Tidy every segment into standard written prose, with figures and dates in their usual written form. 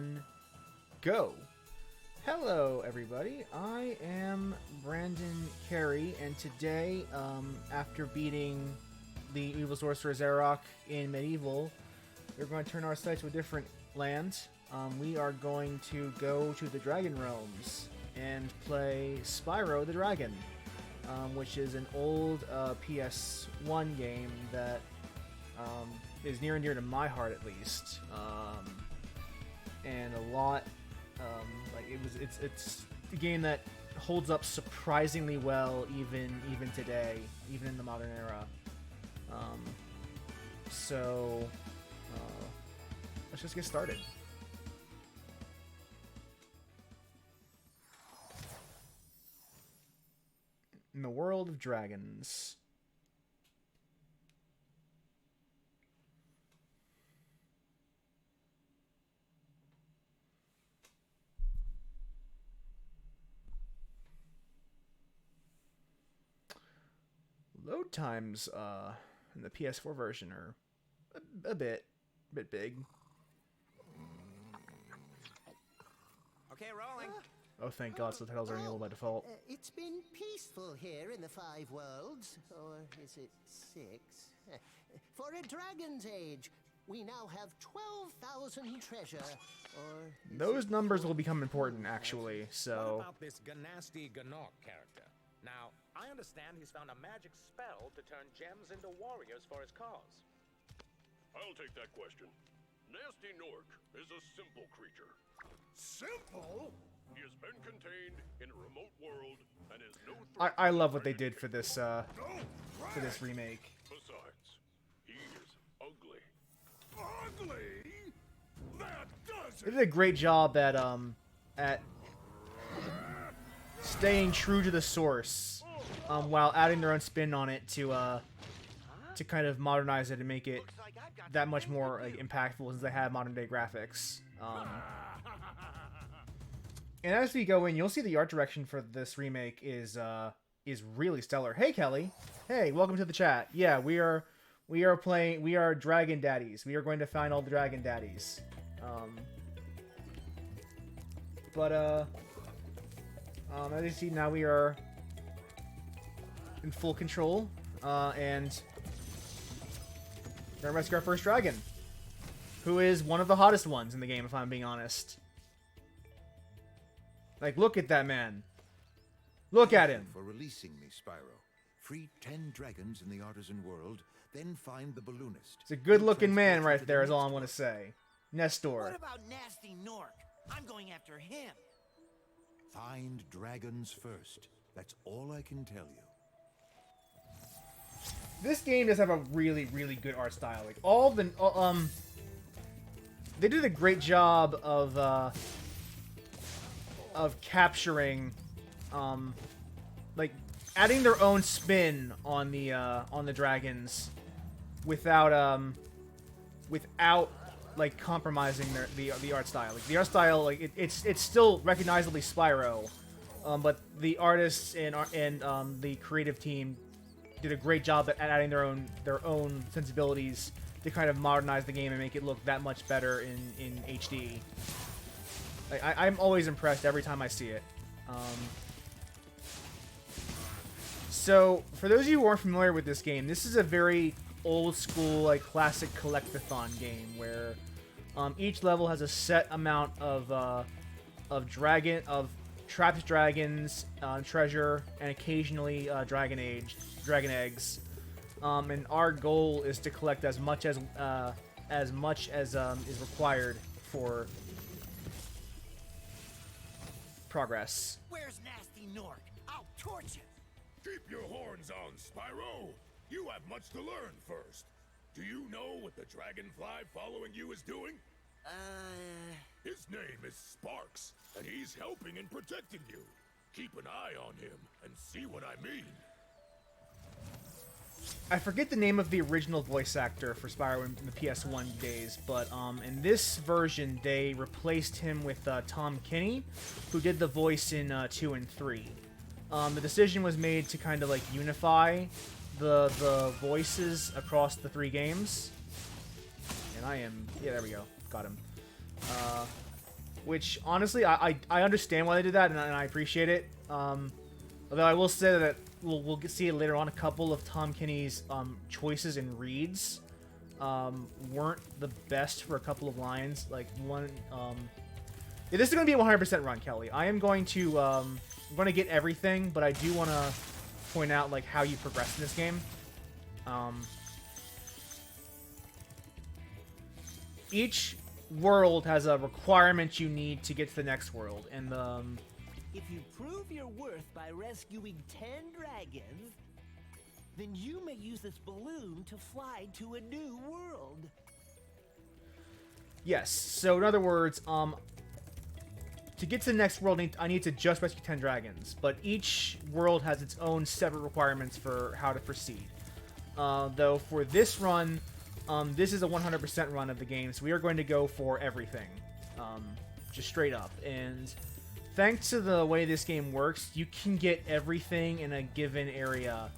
1, go! Hello, everybody. I am Brandon Carey, and today, after beating the evil sorcerer Zarok in Medieval, we're going to turn our sights to a different land. We are going to go to the Dragon Realms and play Spyro the Dragon, which is an old PS1 game that is near and dear to my heart, at least. And a lot, it's a game that holds up surprisingly well, even today, even in the modern era. So let's just get started. In the world of dragons. Load times in the PS4 version are a bit big. Okay, rolling. Oh, thank God, subtitles are enabled by default. It's been peaceful here in the 5 worlds, or is it 6? For a dragon's age, we now have 12,000 treasure, or... Those numbers will become important, actually, so... What about this Ganasty Ganok character? Now, I understand he's found a magic spell to turn gems into warriors for his cause. I'll take that question. Nasty Nork is a simple creature. Simple? He has been contained in a remote world and is no threat. I love what they did for this remake. Besides, he is ugly. Ugly? That does They it! did a great job at staying true to the source, while adding their own spin on it to kind of modernize it and make it that much more impactful, since they have modern day graphics. And as we go in, you'll see the art direction for this remake is really stellar. Hey, Kelly. Hey, welcome to the chat. Yeah, we are Dragon Daddies. We are going to find all the Dragon Daddies. As you see, now we are in full control, and we're gonna rescue our first dragon, who is one of the hottest ones in the game, if I'm being honest. Like, look at that man. Look at him. For releasing me, Spyro. Free 10 dragons in the artisan world, then find the balloonist. It's a good-looking man right there, is all I want to say. Nestor. What about Nasty Nork? I'm going after him. Find dragons first. That's all I can tell you. This game does have a really good art style. Like, all the they did a great job of capturing, like, adding their own spin on the dragons without like compromising the art style. Like, the art style, like, it's still recognizably Spyro, but the artists and the creative team did a great job at adding their own sensibilities to kind of modernize the game and make it look that much better in HD. Like, I'm always impressed every time I see it. So, for those of you who aren't familiar with this game, this is a very old school, like, classic collectathon game where each level has a set amount of trapped dragons, treasure, and occasionally dragon eggs. And our goal is to collect as much as is required for progress. Where's Nasty Nork? I'll torch him. Keep your horns on, Spyro. You have much to learn first. Do you know what the dragonfly following you is doing? His name is Sparks, and he's helping and protecting you. Keep an eye on him and see what I mean. I forget the name of the original voice actor for Spyro in the PS1 days, but in this version, they replaced him with Tom Kenny, who did the voice in 2 and 3. The decision was made to kind of like unify the voices across the 3 games. And I am... yeah, there we go. Got him. which honestly, I understand why they did that, and I appreciate it. Although I will say that we'll see it later on, a couple of Tom Kenny's choices and reads weren't the best for a couple of lines. Like one, yeah, this is going to be a 100% run, Kelly. I am going to I'm going to get everything, but I do want to point out like how you progress in this game. Each world has a requirement you need to get to the next world, and If you prove your worth by rescuing 10 dragons, then you may use this balloon to fly to a new world. yes. So in other words, to get to the next world, I need to just rescue 10 dragons, but each world has its own separate requirements for how to proceed. Though for this run, this is a 100% run of the game, so we are going to go for everything, just straight up. And thanks to the way this game works, you can get everything in a given area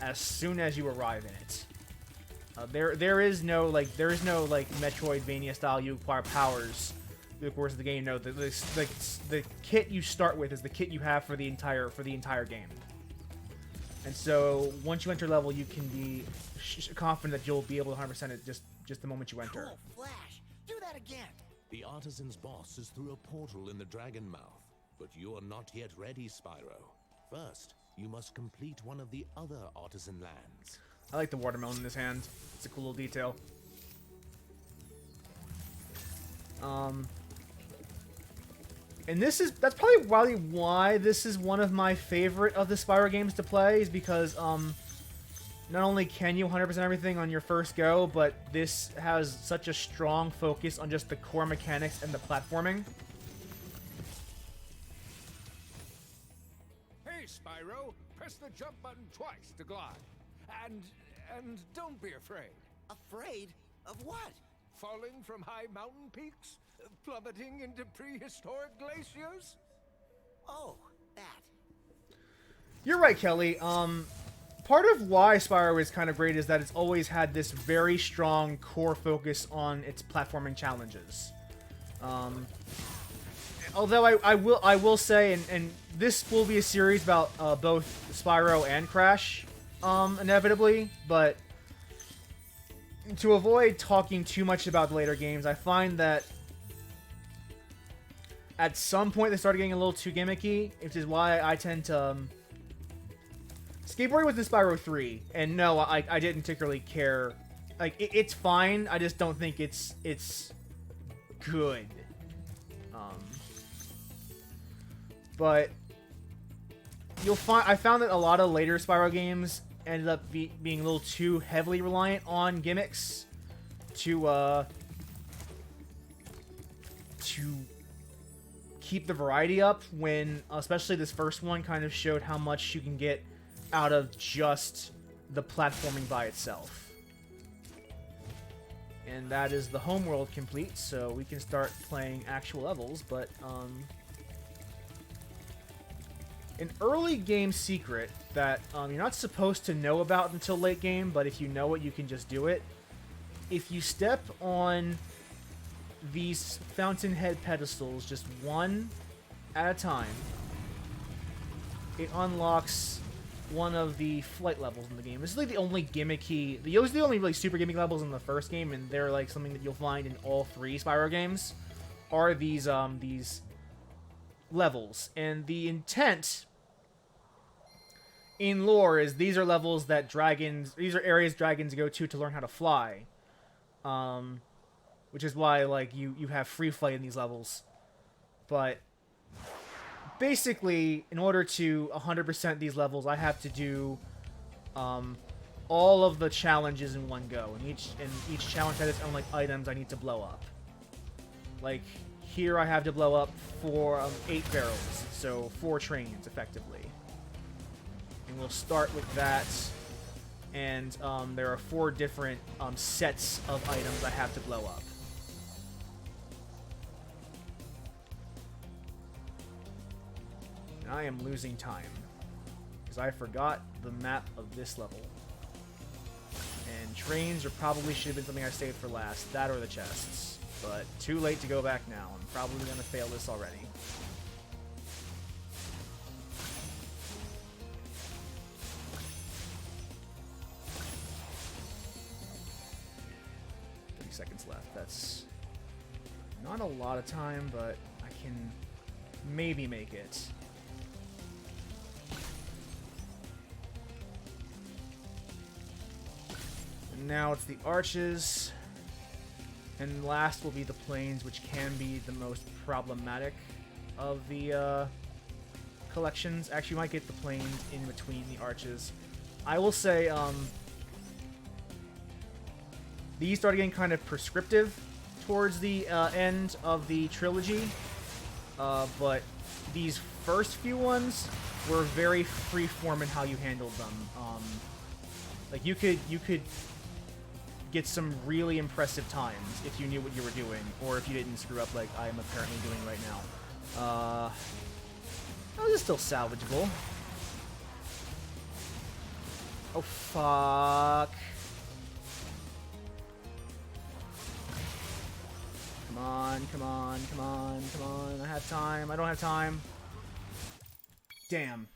as soon as you arrive in it. There is no Metroidvania style you acquire powers through the course of the game. No, the kit you start with is the kit you have for the entire game. And so once you enter level, you can be confident that you'll be able to 100% it just the moment you enter. Cool, Flash. Do that again. The artisan's boss is through a portal in the Dragon Mouth, but you are not yet ready, Spyro. First, you must complete one of the other artisan lands. I like the watermelon in his hand. It's a cool little detail. And that's probably why this is one of my favorite of the Spyro games to play, is because not only can you 100% everything on your first go, but this has such a strong focus on just the core mechanics and the platforming. Hey, Spyro, press the jump button twice to glide. And don't be afraid. Afraid of what? Falling from high mountain peaks? Plummeting into prehistoric glaciers? Oh, that. You're right, Kelly. Part of why Spyro is kind of great is that it's always had this very strong core focus on its platforming challenges. Although I will say, and this will be a series about both Spyro and Crash, inevitably, but to avoid talking too much about the later games, I find that at some point they started getting a little too gimmicky, which is why I tend to... Skateboarding was in Spyro 3, and no, I didn't particularly care. Like, it's fine, I just don't think it's good. But I found that a lot of later Spyro games ended up being a little too heavily reliant on gimmicks to keep the variety up, when especially this first one kind of showed how much you can get out of just the platforming by itself. And that is the homeworld complete, so we can start playing actual levels, but an early game secret that you're not supposed to know about until late game, but if you know it, you can just do it. If you step on these fountainhead pedestals just one at a time, it unlocks one of the flight levels in the game. This is like the only gimmicky, those are the only really super gimmicky levels in the first game, and they're like something that you'll find in all three Spyro games, are these levels. And the intent in lore is these are levels that these are areas dragons go to learn how to fly. Which is why, like, you have free flight in these levels. But basically, in order to 100% these levels, I have to do all of the challenges in one go, and each challenge has its own like items I need to blow up. Like here, I have to blow up 8 barrels, so 4 trains effectively. And we'll start with that. And there are 4 different sets of items I have to blow up. And I am losing time, because I forgot the map of this level. And trains probably should have been something I saved for last. That or the chests. But too late to go back now. I'm probably going to fail this already. Seconds left. That's not a lot of time, but I can maybe make it. And now it's the arches, and last will be the plains, which can be the most problematic of the collections. Actually, you might get the plains in between the arches. I will say, these started getting kind of prescriptive towards the end of the trilogy, but these first few ones were very freeform in how you handled them. Like you could get some really impressive times if you knew what you were doing, or if you didn't screw up like I am apparently doing right now. Oh, this is still salvageable. Oh fuck. Come on, come on, come on, come on. I have time. I don't have time. Damn.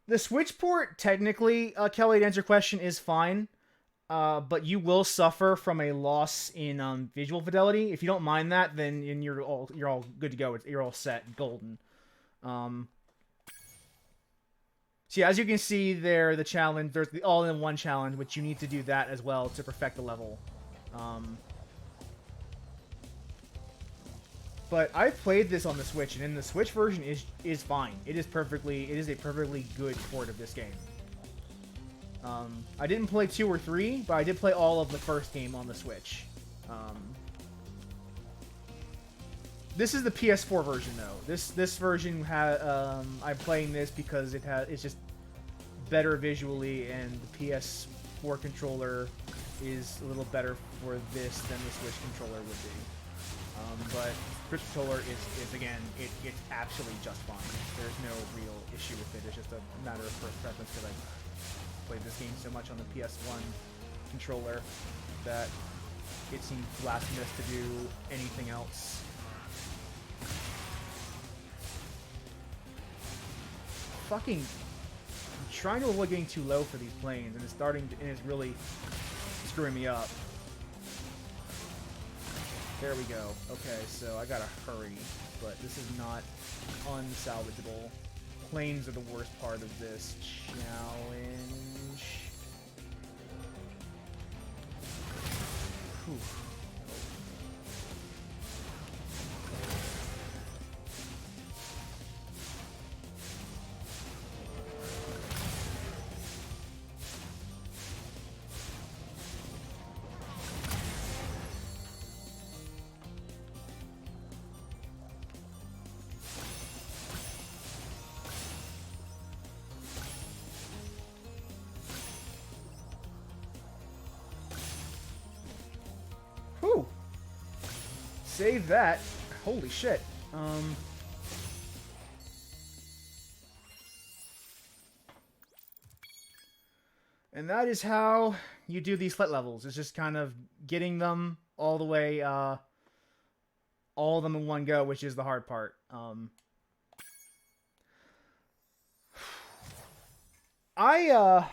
The Switch port, technically, Kelly, to answer your question, is fine. But you will suffer from a loss in visual fidelity. If you don't mind that, then you're all good to go. You're all set, golden. So yeah, as you can see there, the challenge, there's the all-in-one challenge, which you need to do that as well to perfect the level. But I've played this on the Switch, and in the Switch version is fine. It is a perfectly good port of this game. I didn't play 2 or 3, but I did play all of the first game on the Switch. This is the PS4 version, though. This version I'm playing this because it's just better visually, and the PS4 controller is a little better for this than the Switch controller would be. But Switch controller is again, it's absolutely just fine. There's no real issue with it. It's just a matter of first preference because I played this game so much on the PS1 controller that it seemed blasphemous to do anything else. Fucking trying to avoid getting too low for these planes, and it's really screwing me up. There we go. Okay, so I gotta hurry, but this is not unsalvageable. Planes are the worst part of this challenge. Whew. Whew. Save that. Holy shit. And that is how you do these slit levels. It's just kind of getting them all the way, all of them in one go, which is the hard part. I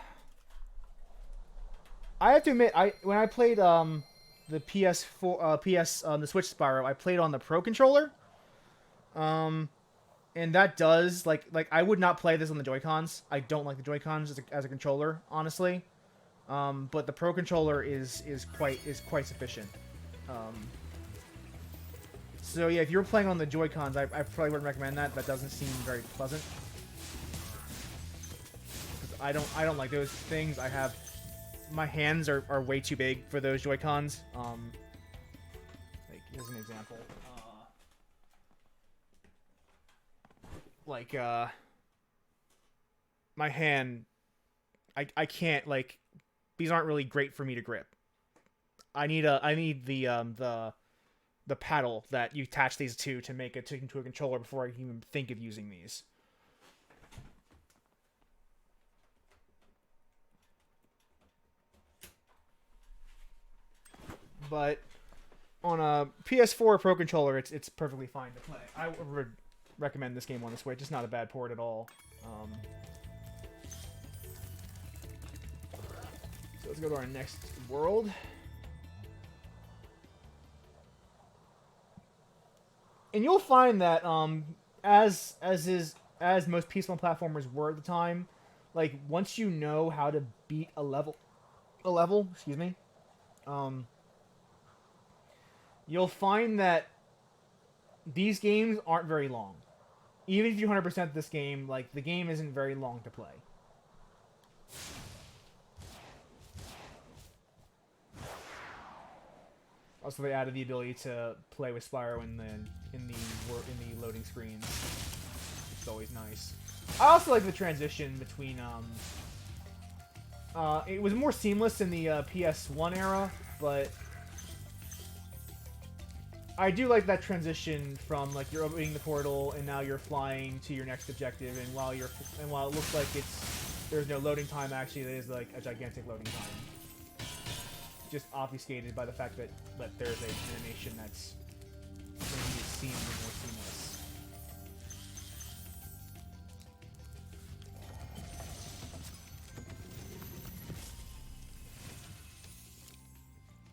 have to admit, when I played the PS4 the Switch Spyro, I played on the Pro controller. And that does like I would not play this on the Joy-Cons. I don't like the Joy-Cons as a controller, honestly. But the Pro controller is quite sufficient. So yeah, if you're playing on the Joy-Cons, I probably wouldn't recommend that. That doesn't seem very pleasant. I don't like those things. My hands are way too big for those Joy-Cons. Like, here's an example. My hand, I can't, like, these aren't really great for me to grip. I need the paddle that you attach these to make it into a controller before I can even think of using these. but on a PS4 Pro Controller, it's perfectly fine to play. I would recommend this game on the Switch. It's not a bad port at all. So let's go to our next world. And you'll find that as most peaceful platformers were at the time, like once you know how to beat a level, excuse me, you'll find that these games aren't very long. Even if you 100% this game, like the game isn't very long to play. Also, they added the ability to play with Spyro in the loading screens. It's always nice. I also like the transition between it was more seamless in the PS1 era, but I do like that transition from like you're opening the portal and now you're flying to your next objective, and while it looks like there's no loading time, actually there is like a gigantic loading time. Just obfuscated by the fact that there's an animation that's making it seem more seamless.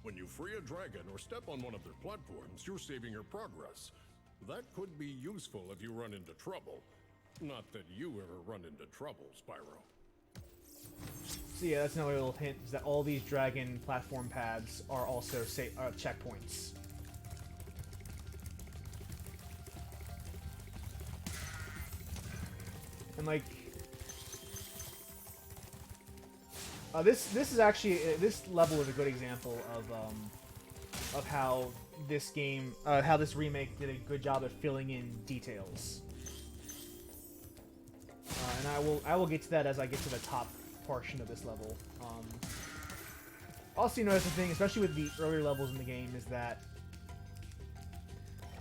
When you free a dragon or step on one of their platforms, you're saving your progress. That could be useful if you run into trouble. Not that you ever run into trouble, Spyro. So yeah, that's another little hint, is that all these dragon platform paths are also checkpoints. And like, this is actually, this level is a good example of how this game, how this remake did a good job of filling in details. And I will get to that as I get to the top portion of this level. Also, you notice the thing, especially with the earlier levels in the game, is that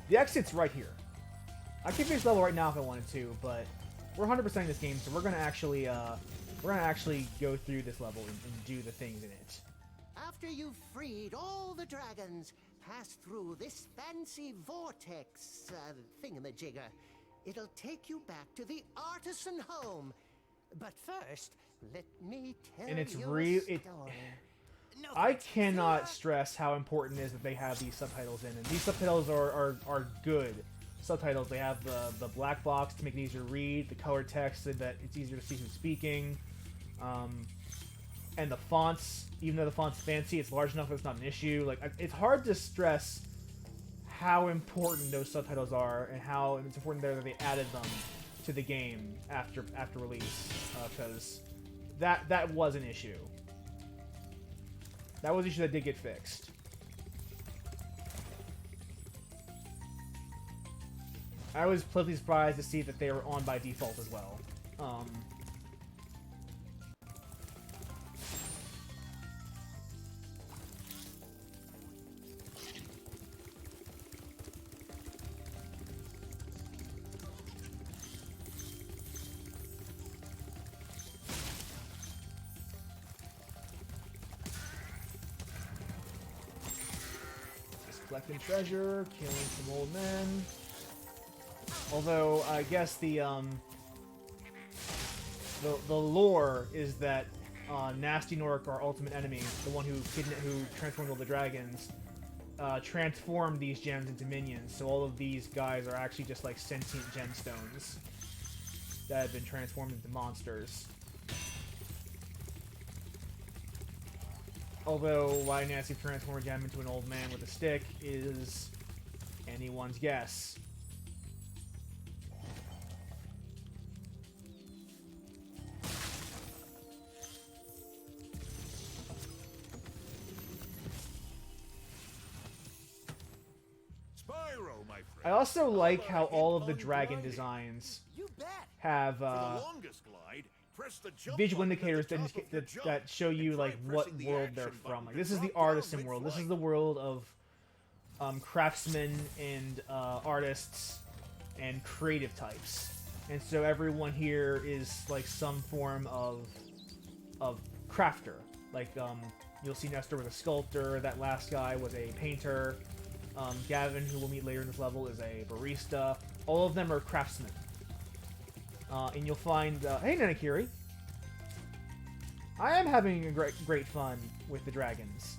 the exit's right here. I could finish this level right now if I wanted to, but we're 100%ing this game, so we're gonna actually go through this level and do the things in it. After you've freed all the dragons, pass through this fancy vortex thingamajigger. It'll take you back to the artisan home. But first, let me tell you a story. I cannot stress how important it is that they have these subtitles in, and these subtitles are good subtitles. They have the black box to make it easier to read, the color text so that it's easier to see who's speaking, and the fonts. Even though the font's fancy, it's large enough that it's not an issue. Like, it's hard to stress how important those subtitles are, and how it's important there that they added them to the game after release, because that was an issue. That was an issue that did get fixed. I was pleasantly surprised to see that they were on by default as well. Collecting treasure, killing some old men. Although I guess the lore is that Nasty Nork, our ultimate enemy, the one who transformed all the dragons, transformed these gems into minions. So all of these guys are actually just like sentient gemstones that have been transformed into monsters. Although why Nancy transformed a gem into an old man with a stick is anyone's guess. Spyro, my friend. I also like how all of the dragon designs have visual indicators that show you like what world they're from. Like, this is the artisan world. This is the world of craftsmen and artists and creative types. And so everyone here is like some form of crafter. Like You'll see Nestor was a sculptor. That last guy was a painter. Gavin, who we'll meet later in this level, is a barista. All of them are craftsmen. And you'll find... hey, Nanakiri! I am having a great fun with the dragons.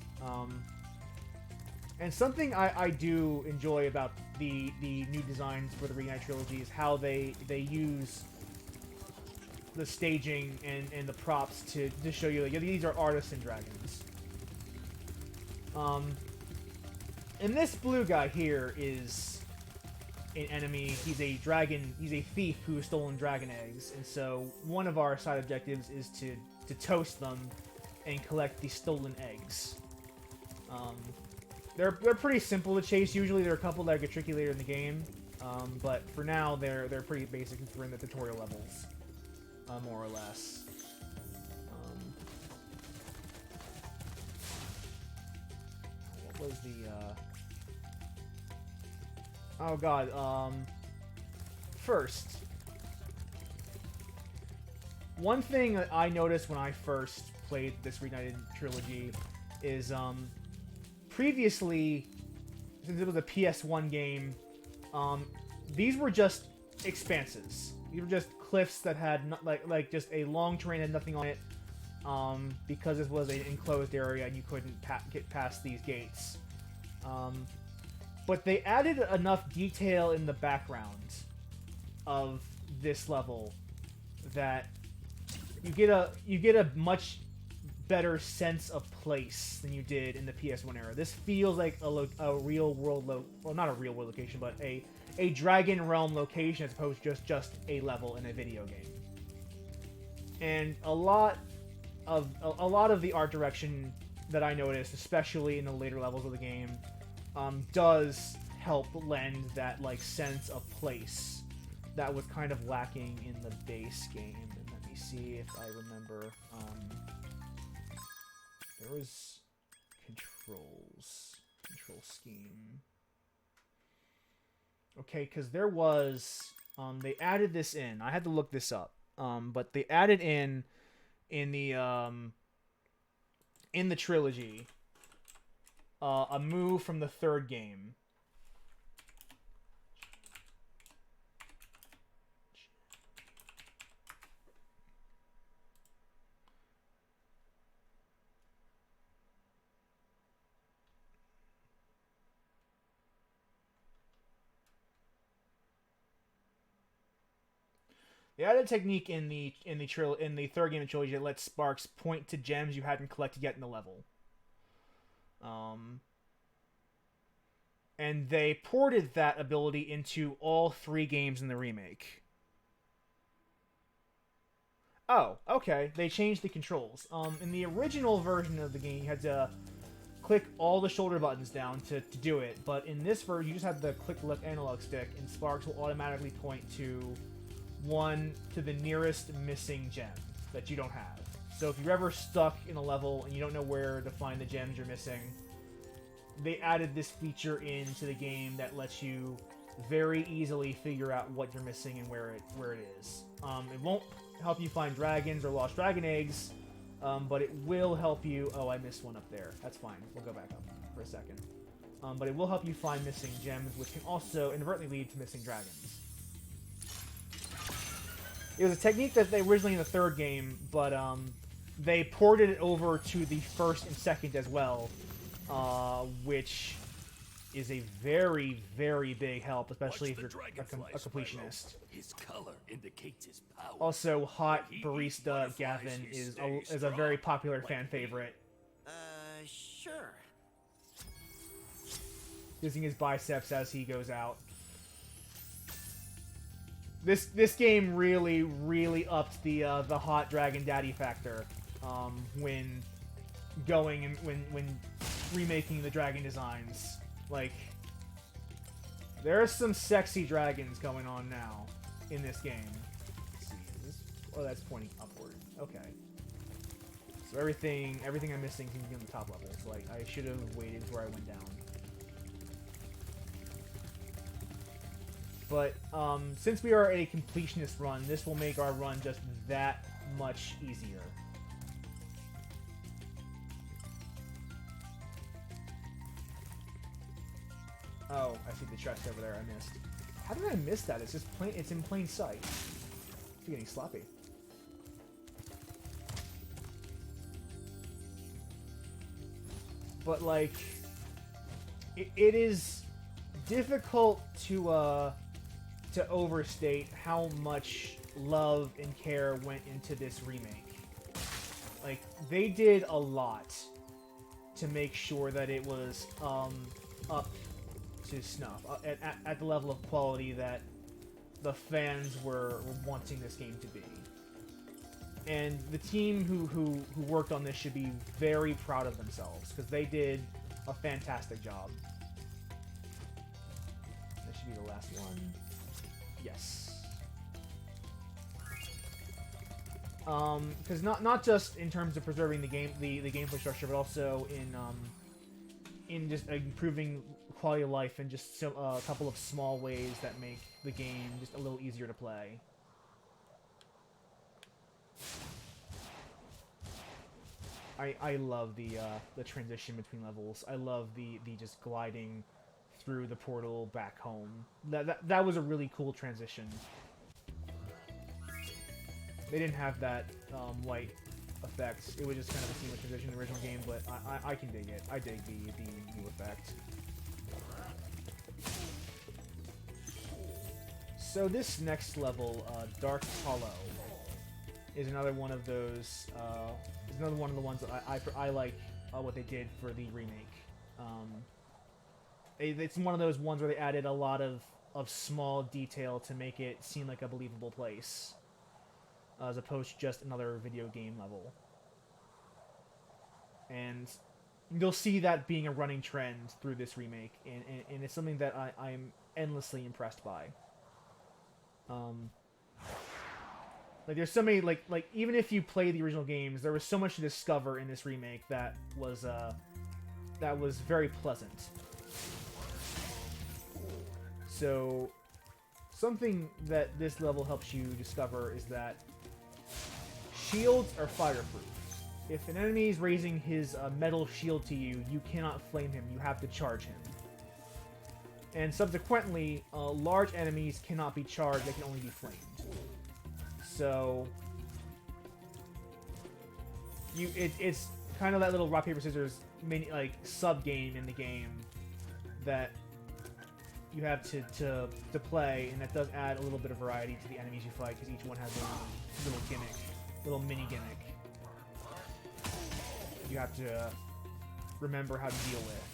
And something I do enjoy about the new designs for the Reunite trilogy is how they use the staging and the props to show you, like, these are artisan dragons. And this blue guy here is an enemy. He's a dragon. He's a thief who has stolen dragon eggs. And so one of our side objectives is to toast them and collect the stolen eggs. They're pretty simple to chase. Usually there are a couple that get tricky later in the game, but for now they're pretty basic since we're in the tutorial levels, more or less. What was the? Oh god. First, one thing that I noticed when I first played this Reunited trilogy is previously, since it was a PS1 game, these were just expanses. These were just cliffs that had like just a long terrain and nothing on it, because this was an enclosed area and you couldn't get past these gates. But they added enough detail in the background of this level that you get a much better sense of place than you did in the PS1 era. This feels like a real world well, not a real world location, but a Dragon Realm location as opposed to just a level in a video game. And a lot of the art direction that I noticed, especially in the later levels of the game, does help lend that like sense of place that was kind of lacking in the base game. And let me see if I remember. There was control scheme. Okay, because there was, they added this in. I had to look this up. But they added in the trilogy, a move from the third game. They added a technique in the third game of the trilogy that lets Sparks point to gems you hadn't collected yet in the level. And they ported that ability into all 3 games in the remake. Oh, okay. They changed the controls. In the original version of the game, you had to click all the shoulder buttons down to do it. But in this version, you just have to click the left analog stick, and Sparks will automatically point to the nearest missing gem that you don't have. So if you're ever stuck in a level and you don't know where to find the gems you're missing, they added this feature into the game that lets you very easily figure out what you're missing and where it is. It won't help you find dragons or lost dragon eggs, but it will help you... Oh, I missed one up there. That's fine. We'll go back up for a second. But it will help you find missing gems, which can also inadvertently lead to missing dragons. It was a technique that they originally in the third game, but they ported it over to the first and second as well, which is a very, very big help, especially if you're a completionist. His color indicates his power. Also, Hot Barista Gavin is a very popular fan favorite. Sure. Using his biceps as he goes out. This game really, really upped the hot Dragon Daddy factor when remaking the dragon designs. Like, there are some sexy dragons going on now in this game. Let's see, oh, that's pointing upward. Okay. So everything I'm missing can be on the top level. So like, I should have waited where I went down. But since we are a completionist run, this will make our run just that much easier. Oh, I see the chest over there. I missed. How did I miss that? It's just plain. It's in plain sight. It's getting sloppy. But like, it is difficult to overstate how much love and care went into this remake. Like, they did a lot to make sure that it was up to snuff, at the level of quality that the fans were wanting this game to be. And the team who worked on this should be very proud of themselves, because they did a fantastic job. This should be the last one. Yes. Because not just in terms of preserving the gameplay structure, but also in just improving quality of life and just a couple of small ways that make the game just a little easier to play. I love the transition between levels. I love the just gliding through the portal back home. That was a really cool transition. They didn't have that light effect. It was just kind of a seamless transition in the original game, but I can dig it. I dig the new effect. So this next level, Dark Hollow, is another one of those. Is another one of the ones that I like what they did for the remake. It's one of those ones where they added a lot of small detail to make it seem like a believable place, as opposed to just another video game level. And you'll see that being a running trend through this remake, and it's something that I'm endlessly impressed by. Like, there's so many, like even if you play the original games, there was so much to discover in this remake that was very pleasant. So, something that this level helps you discover is that shields are fireproof. If an enemy is raising his metal shield to you, you cannot flame him. You have to charge him. And subsequently, large enemies cannot be charged, they can only be flamed. So, it's kind of that little rock, paper, scissors mini, like, sub-game in the game that you have to play, and that does add a little bit of variety to the enemies you fight, because each one has their own little gimmick, little mini gimmick you have to remember how to deal with.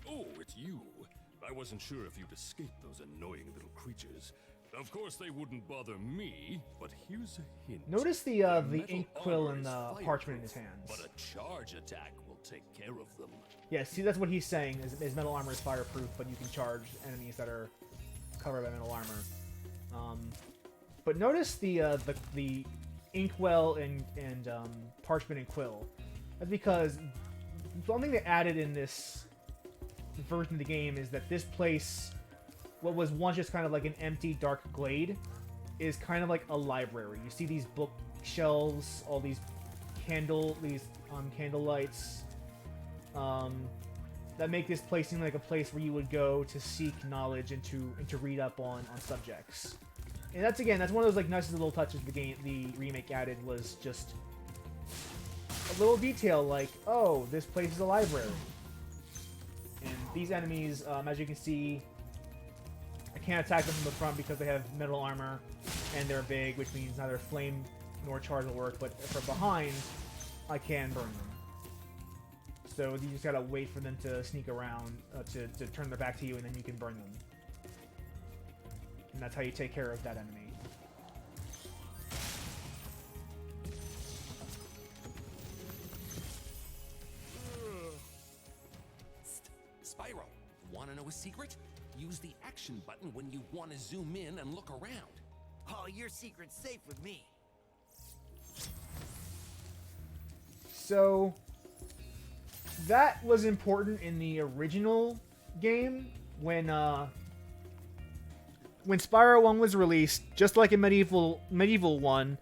Oh, it's you. I wasn't sure if you'd escaped those annoying little creatures. Of course, they wouldn't bother me, but here's a hint. Notice the ink quill and the parchment in his hands. But a charge attack will take care of them. Yeah, see, that's what he's saying. His metal armor is fireproof, but you can charge enemies that are covered by metal armor. But notice the inkwell and parchment and quill. That's because one thing they added in this version of the game is that this place, what was once just kind of like an empty dark glade, is kind of like a library. You see these bookshelves, all these candle lights that make this place seem like a place where you would go to seek knowledge and to read up on subjects. And that's one of those like nice little touches the remake added, was just a little detail like, oh, this place is a library. And these enemies, as you can see, I can't attack them from the front because they have metal armor and they're big, which means neither flame nor charge will work, but from behind, I can burn them. So you just gotta wait for them to sneak around, to turn their back to you, and then you can burn them. And that's how you take care of that enemy. Spyro, wanna know a secret? Use the action button when you want to zoom in and look around. Oh, your secret's safe with me. So, that was important in the original game when Spyro 1 was released. Just like in Medieval 1,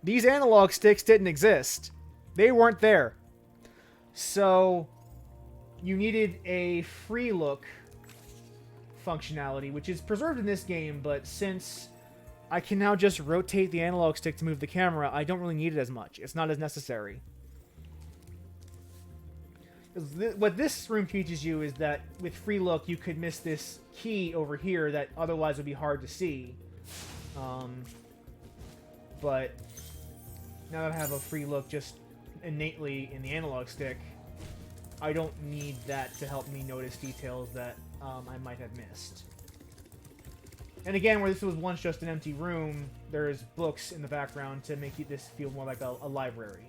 these analog sticks didn't exist. They weren't there. So you needed a free look functionality, which is preserved in this game, but since I can now just rotate the analog stick to move the camera, I don't really need it as much. It's not as necessary. What this room teaches you is that with free look, you could miss this key over here that otherwise would be hard to see. But now that I have a free look just innately in the analog stick, I don't need that to help me notice details that I might have missed. And again, where this was once just an empty room, there's books in the background to make this feel more like a library.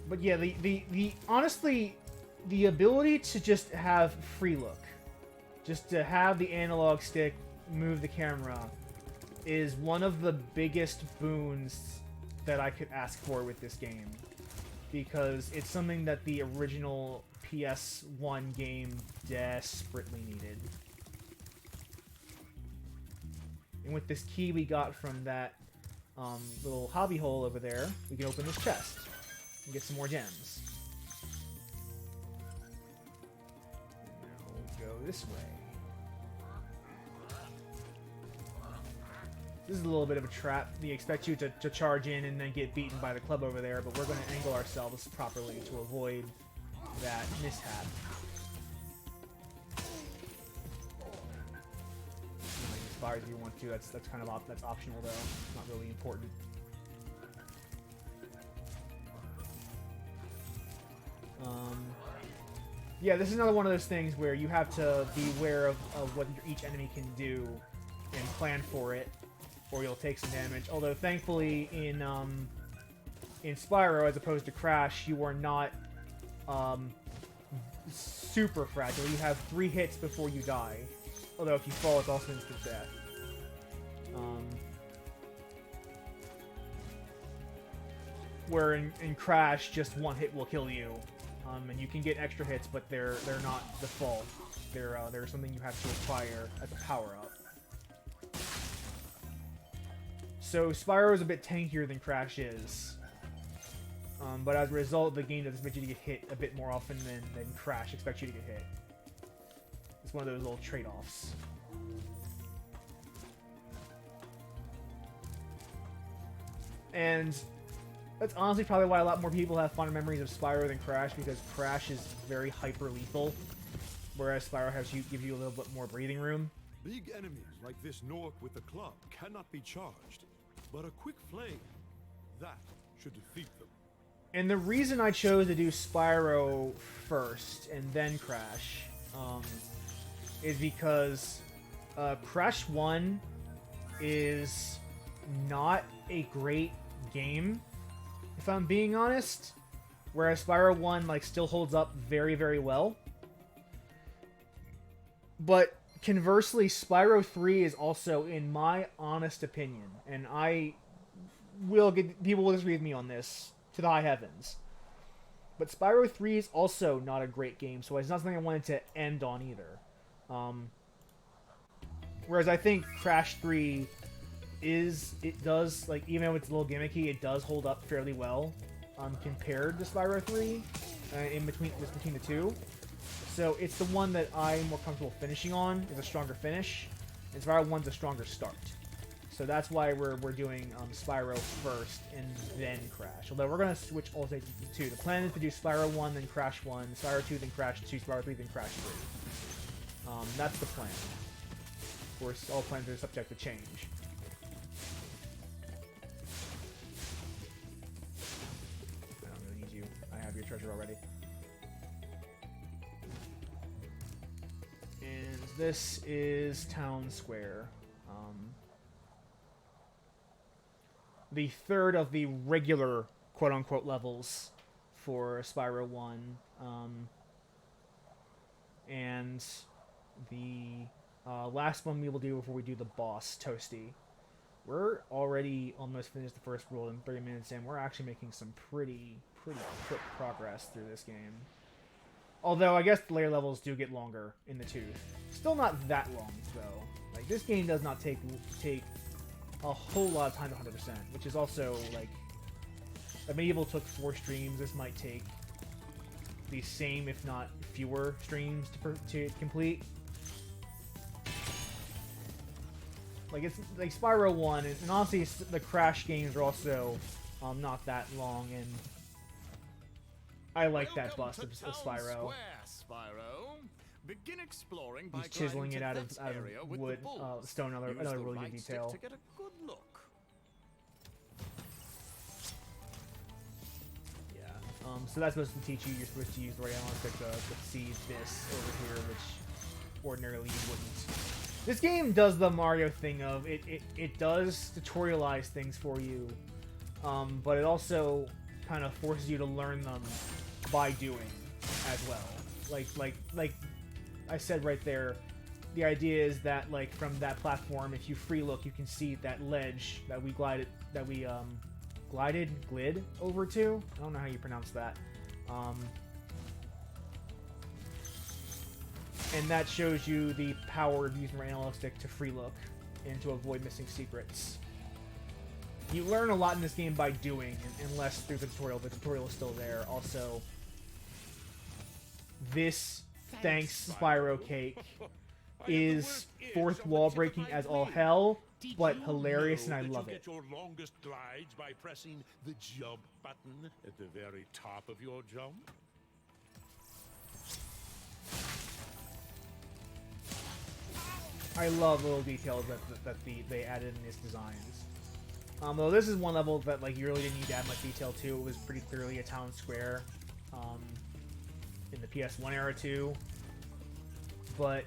But yeah, the honestly, the ability to just have free look, just to have the analog stick move the camera, is one of the biggest boons that I could ask for with this game. Because it's something that the original PS1 game desperately needed. And with this key we got from that little hobby hole over there, we can open this chest and get some more gems. And now we'll go this way. This is a little bit of a trap. They expect you to charge in and then get beaten by the club over there, but we're going to angle ourselves properly to avoid that mishap. You might use fire if you want to. That's kind of that's optional though. It's not really important. Yeah, this is another one of those things where you have to be aware of what each enemy can do and plan for it, or you'll take some damage. Although, thankfully, in Spyro, as opposed to Crash, you are not super fragile. You have 3 hits before you die. Although, if you fall, it's also instant death. Where in Crash, just 1 hit will kill you. And you can get extra hits, but they're not default. They're something you have to acquire as a power-up. So Spyro is a bit tankier than Crash is. But as a result, the game does expect you to get hit a bit more often than Crash expects you to get hit. It's one of those little trade-offs. And that's honestly probably why a lot more people have fonder memories of Spyro than Crash, because Crash is very hyper-lethal, whereas Spyro gives you a little bit more breathing room. Big enemies like this Nork with the club cannot be charged, but a quick flame, that should defeat them. And the reason I chose to do Spyro first and then Crash is because Crash 1 is not a great game, if I'm being honest, whereas Spyro 1 still holds up very, very well. But conversely, Spyro 3 is also, in my honest opinion, and people will disagree with me on this to the high heavens, but Spyro 3 is also not a great game, so it's not something I wanted to end on either. Whereas I think Crash 3 does, even though it's a little gimmicky, it does hold up fairly well compared to Spyro 3 in between the two. So it's the one that I'm more comfortable finishing on. It's a stronger finish, and Spyro 1's a stronger start. So that's why we're doing Spyro first and then Crash. Although we're going to switch alternate to 2. The plan is to do Spyro 1, then Crash 1, Spyro 2, then Crash 2, Spyro 3, then Crash 3. That's the plan. Of course, all plans are subject to change. I don't really need you. I have your treasure already. And this is Town Square. The third of the regular quote-unquote levels for Spyro 1. And the last one we will do before we do the boss, Toasty. We're already almost finished the first world in 30 minutes in. We're actually making some pretty quick progress through this game. Although, I guess the layer levels do get longer in the tooth. Still not that long, though. This game does not take a whole lot of time to 100%, which is also, like, if Medieval took 4 streams, this might take the same, if not fewer, streams to complete. Like, it's like Spyro 1, and honestly, the Crash games are also not that long, and I like that bust of Spyro. Begin exploring by He's chiseling it out of with wood, stone, another really good detail. To get a good look. Yeah. So that's supposed to teach you. You're supposed to use the right analog stick to see this over here, which ordinarily you wouldn't. This game does the Mario thing of it does tutorialize things for you, but it also kind of forces you to learn them by doing as well. Like I said right there, the idea is that, like, from that platform, if you free look, you can see that ledge that we glid over to. I don't know how you pronounce that. And that shows you the power of using the analog stick to free look and to avoid missing secrets. You learn a lot in this game by doing, unless there's a tutorial. The tutorial is still there. Also, this Thanks Spyro Cake is fourth wall breaking as all hell, but hilarious, and I love it. You get your longest glides by pressing the jump button at the very top of your jump. I love little details that they added in these designs. Though this is one level that, like, you really didn't need to add much detail to. It was pretty clearly a town square in the PS1 era too. But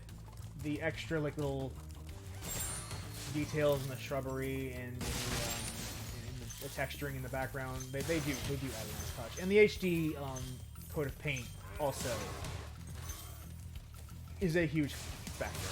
the extra, like, little details in the shrubbery and in the texturing in the background, they do add a nice touch. And the HD coat of paint also is a huge factor.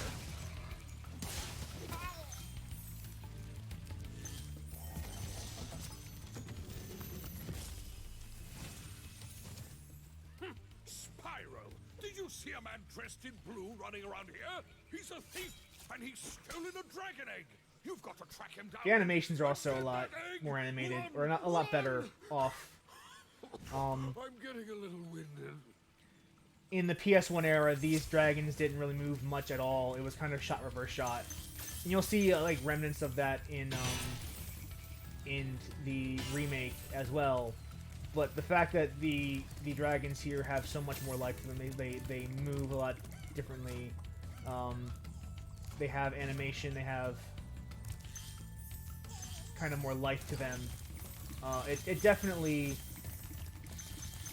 See a man dressed in blue running around here? He's a thief, and he's stolen a dragon egg. You've got to track him down. The animations are also a lot more animated, or not a lot better off. I'm getting a little winded. In the PS1 era, these dragons didn't really move much at all. It was kind of shot reverse shot, and you'll see like remnants of that in the remake as well. But the fact that the dragons here have so much more life to them, they move a lot differently. They have animation, they have kind of more life to them. It definitely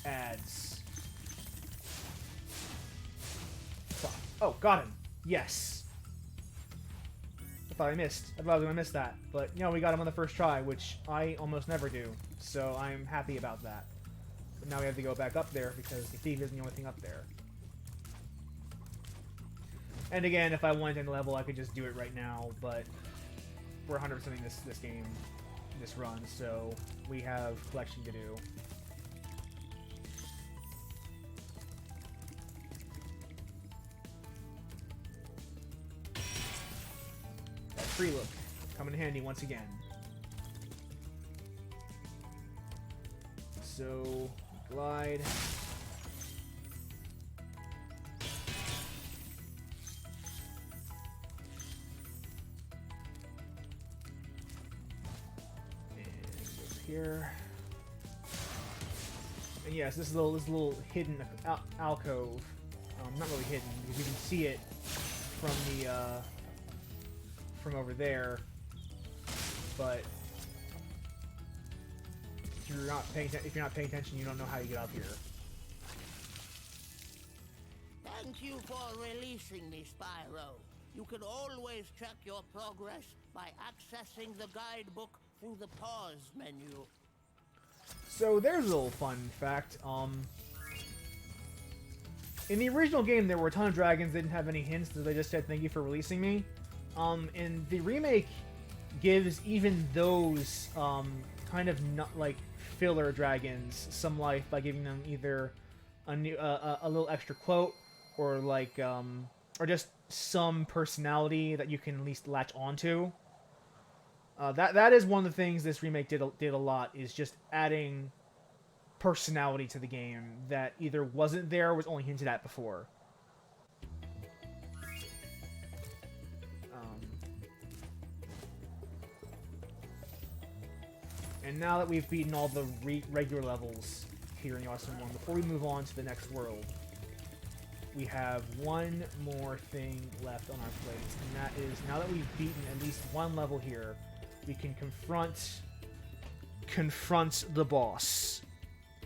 adds. Oh, got him. Yes. I thought I missed. I thought I was going to miss that. But, you know, we got him on the first try, which I almost never do. So I'm happy about that. But now we have to go back up there because the thief isn't the only thing up there. And again, if I wanted to end the level, I could just do it right now. But we're 100%ing this game, this run, so we have collection to do. That free look coming in handy once again. So, glide. And over here. And yes, this little hidden alcove. Not really hidden because you can see it from the from over there, but if you're not paying attention, you don't know how you get up here. Thank you for releasing me, Spyro. You can always check your progress by accessing the guidebook through the pause menu. So there's a little fun fact. In the original game, there were a ton of dragons that didn't have any hints, so they just said thank you for releasing me. And the remake gives even those kind of not like filler dragons some life by giving them either a little extra quote or like or just some personality that you can at least latch onto. That is one of the things this remake did a lot, is just adding personality to the game that either wasn't there or was only hinted at before. And now that we've beaten all the regular levels here in the Awesome One, before we move on to the next world, we have one more thing left on our plate, and that is, now that we've beaten at least one level here, we can confront the boss.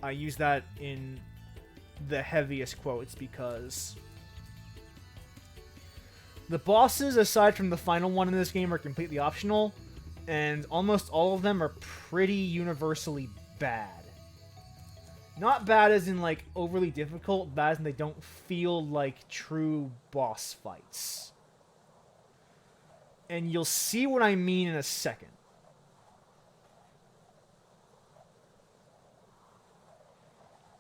I use that in the heaviest quotes because the bosses, aside from the final one in this game, are completely optional, and almost all of them are pretty universally bad. Not bad as in, like, overly difficult, bad as in they don't feel like true boss fights. And you'll see what I mean in a second.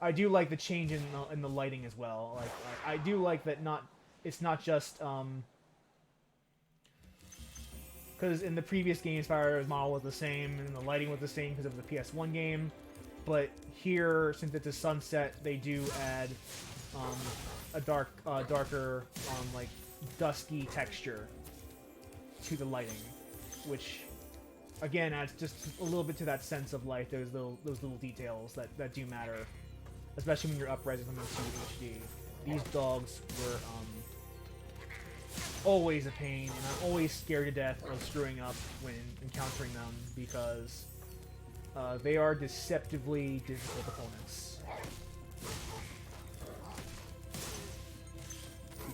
I do like the change in the lighting as well. Like I do like that it's not just because in the previous game, Spyro's model was the same and the lighting was the same because of the PS1 game, but here, since it's a sunset, they do add a darker, like dusky texture to the lighting, which again adds just a little bit to that sense of life. Those little details that do matter, especially when you're uprising something to HD. These dogs were always a pain, and I'm always scared to death of screwing up when encountering them because they are deceptively difficult opponents.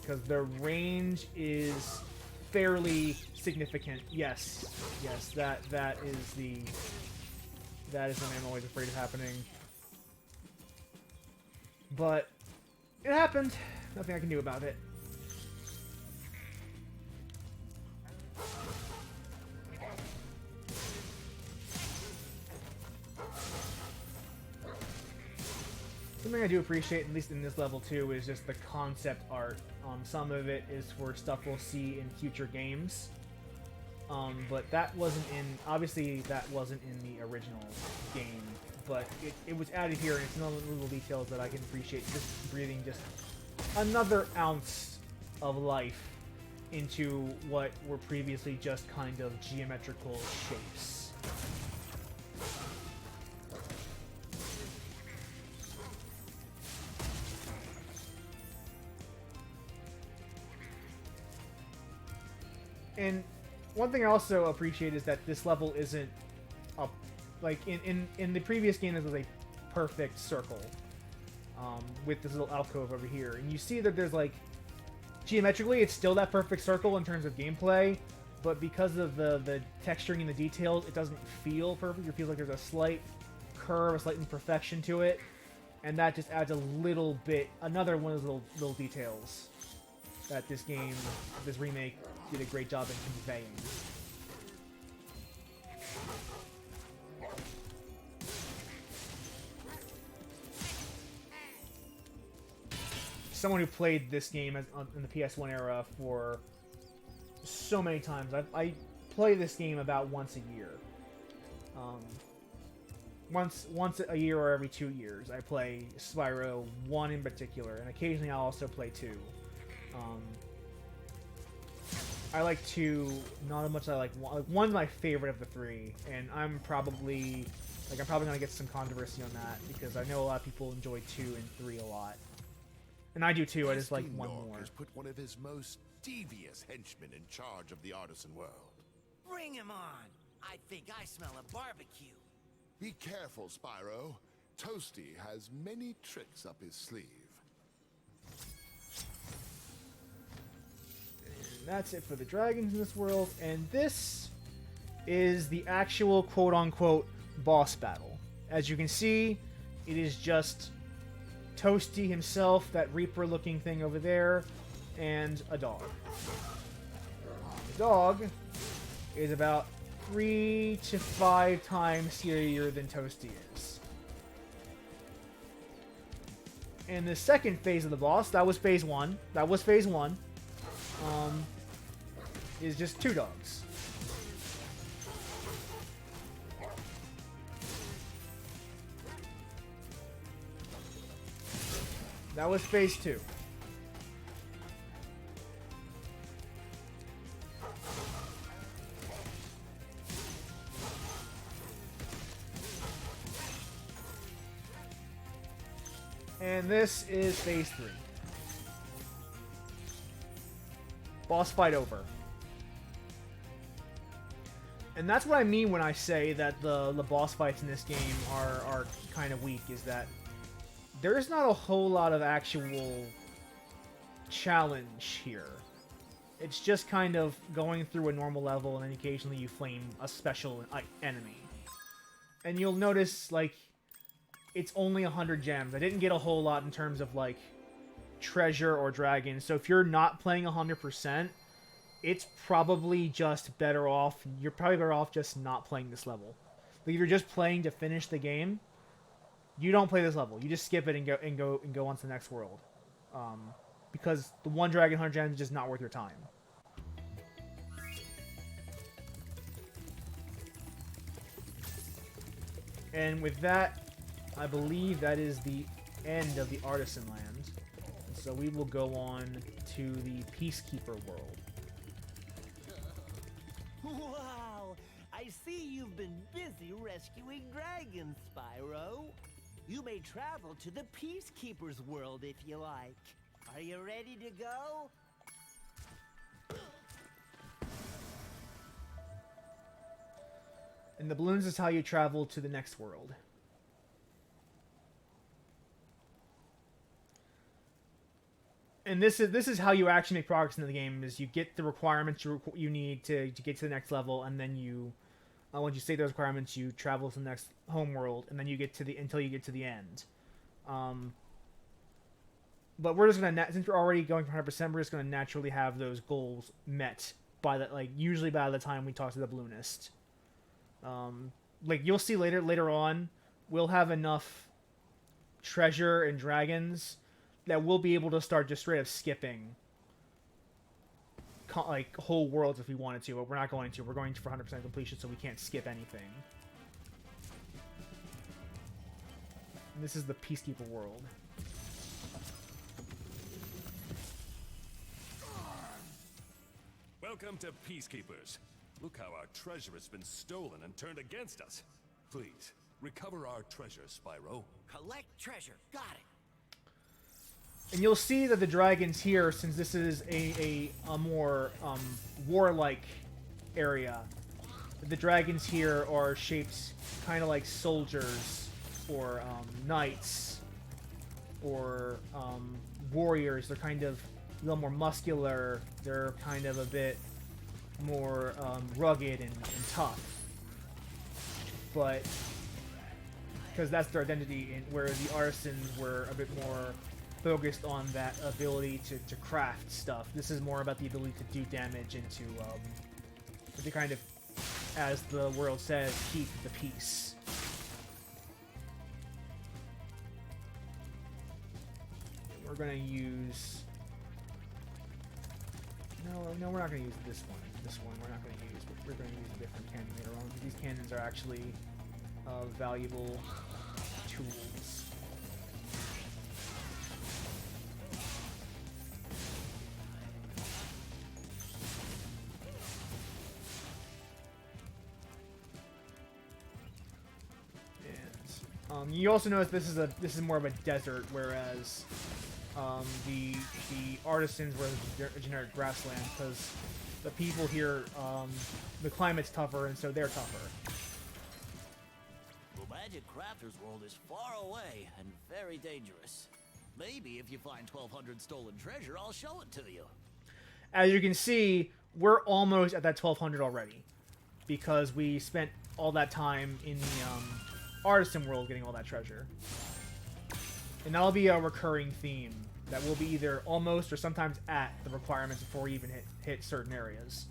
Because their range is fairly significant. Yes, that is the something I'm always afraid of happening. But it happened. Nothing I can do about it. Something I do appreciate, at least in this level too, is just the concept art. Some of it is for stuff we'll see in future games. But that wasn't obviously that wasn't in the original game. But it was added here, and it's another little details that I can appreciate. Just breathing just another ounce of life into what were previously just kind of geometrical shapes. And one thing I also appreciate is that this level isn't a, like in the previous game, this was a perfect circle with this little alcove over here, and you see that there's like geometrically it's still that perfect circle in terms of gameplay, but because of the texturing and the details, it doesn't feel perfect. It feels like there's a slight curve, a slight imperfection to it, and that just adds a little bit, another one of those little details that this remake did a great job in conveying. Someone who played this game in the PS1 era for so many times, I play this game about once a year. Once a year or every 2 years, I play Spyro 1 in particular, and occasionally I'll also play 2. I like 2 not as much as I like 1. Like, 1's my favorite of the 3, and I'm probably gonna get some controversy on that because I know a lot of people enjoy 2 and 3 a lot, and I do too. I just like 1 more. Has put one of his most devious henchmen in charge of the artisan world. Bring him on! I think I smell a barbecue. Be careful, Spyro. Toasty has many tricks up his sleeve. That's it for the dragons in this world, and this is the actual quote-unquote boss battle. As you can see, it is just Toasty himself, that Reaper-looking thing over there, and a dog. The dog is about 3 to 5 times scarier than Toasty is. And the second phase of the boss, that was phase 1. Is just 2 dogs. That was phase 2. And this is phase 3. Boss fight over. And that's what I mean when I say that the boss fights in this game are kind of weak, is that there's not a whole lot of actual challenge here. It's just kind of going through a normal level, and then occasionally you flame a special enemy. And you'll notice, like, it's only 100 gems. I didn't get a whole lot in terms of, like, treasure or dragons. So if you're not playing 100%, it's probably just better off. You're probably better off just not playing this level. Like, if you're just playing to finish the game, you don't play this level. You just skip it and go on to the next world. Because the one dragon 100 gems is just not worth your time. And with that, I believe that is the end of the Artisan Land. So we will go on to the Peacekeeper world. Wow! I see you've been busy rescuing dragons, Spyro. You may travel to the Peacekeeper's world if you like. Are you ready to go? And the balloons is how you travel to the next world. And this is how you actually make progress in the game, is you get the requirements you need to get to the next level, and then you, once you save those requirements, you travel to the next home world, and then you get to until you get to the end. But we're just gonna, since we're already going for 100%, we're just gonna naturally have those goals met by the, like, usually by the time we talk to the balloonist. Like, you'll see later on, we'll have enough treasure and dragons that we'll be able to start just straight up skipping like whole worlds if we wanted to, but we're not going to. We're going for 100% completion, so we can't skip anything. And this is the Peacekeeper world. Welcome to Peacekeepers. Look how our treasure has been stolen and turned against us. Please, recover our treasure, Spyro. Collect treasure. Got it. And you'll see that the dragons here, since this is a more warlike area, the dragons here are shaped kind of like soldiers or knights or warriors. They're kind of a little more muscular. They're kind of a bit more rugged and tough. But because that's their identity, whereas the artisans were a bit more focused on that ability to craft stuff. This is more about the ability to do damage and to kind of, as the world says, keep the peace. And we're gonna use... No, we're not gonna use this one. This one we're not gonna use. We're gonna use a different cannon later on. These cannons are actually valuable tools. You also notice this is more of a desert, whereas the artisans were a generic grassland, because the people here, the climate's tougher, and so they're tougher. The Magic Crafter's world is far away and very dangerous. Maybe if you find 1,200 stolen treasure, I'll show it to you. As you can see, we're almost at that 1,200 already, because we spent all that time in the artisan world getting all that treasure. And that'll be a recurring theme that will be either almost or sometimes at the requirements before we even hit certain areas.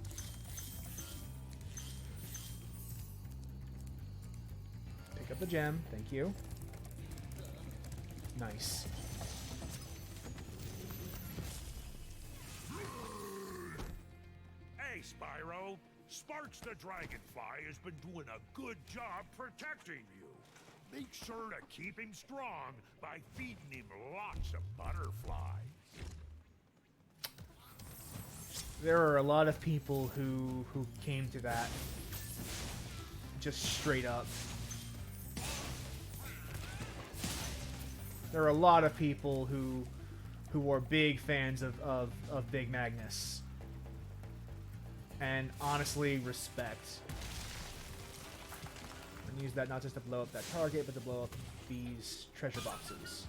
Pick up the gem, thank you. Nice. Hey, Spyro. Sparks the Dragonfly has been doing a good job protecting you. Make sure to keep him strong by feeding him lots of butterflies. There are a lot of people who came to that just straight up. There are a lot of people who are big fans of Big Magnus. And honestly, respect. And use that not just to blow up that target, but to blow up these treasure boxes.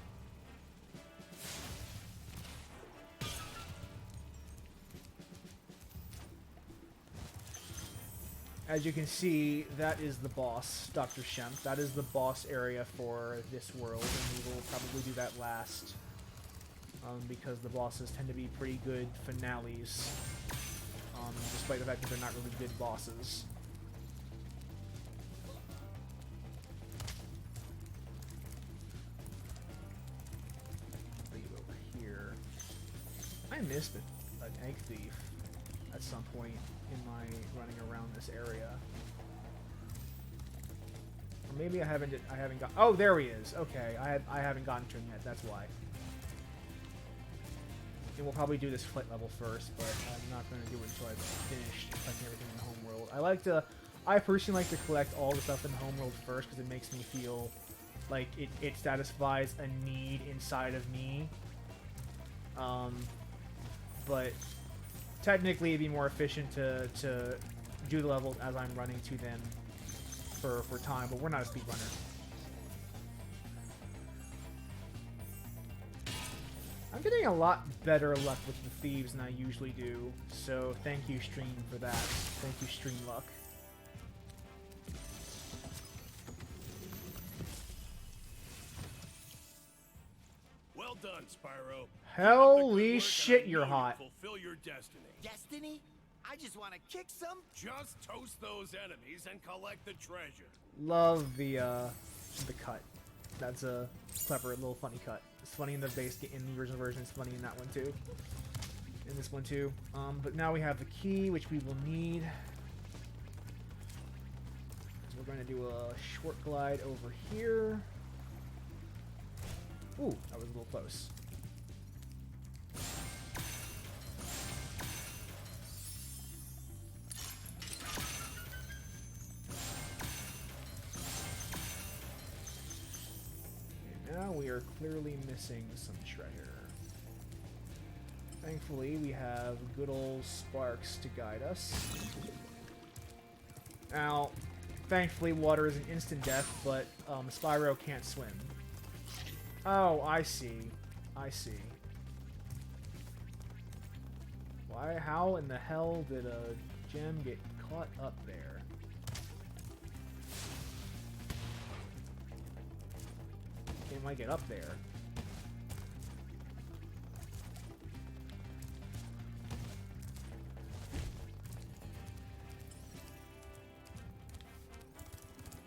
As you can see, that is the boss, Dr. Shemp. That is the boss area for this world, and we will probably do that last. Because the bosses tend to be pretty good finales. Despite the fact that they're not really good bosses. Leave over here. I missed an egg thief at some point in my running around this area. Or maybe I haven't got. Oh, there he is. Okay, I haven't gotten to him yet. That's why. And we'll probably do this flight level first, but I'm not going to do it until I've finished collecting everything in the homeworld. I personally like to collect all the stuff in the homeworld first because it makes me feel like it satisfies a need inside of me. But technically it'd be more efficient to do the levels as I'm running to them for time, but we're not a speedrunner. I'm getting a lot better luck with the thieves than I usually do, so thank you, stream, for that. Thank you, stream luck. Well done, Spyro. Holy shit, you're hot. Fulfill your destiny. Destiny? I just want to kick some. Just toast those enemies and collect the treasure. Love the cut. That's a clever little funny cut. It's funny in the in the original version. It's funny in that one too. In this one too. But now we have the key, which we will need. So we're going to do a short glide over here. Ooh, that was a little close. Now we are clearly missing some treasure. Thankfully, we have good old Sparks to guide us. Now, thankfully, water is an instant death, but Spyro can't swim. Oh, I see. I see. Why? How in the hell did a gem get caught up there? It might get up there.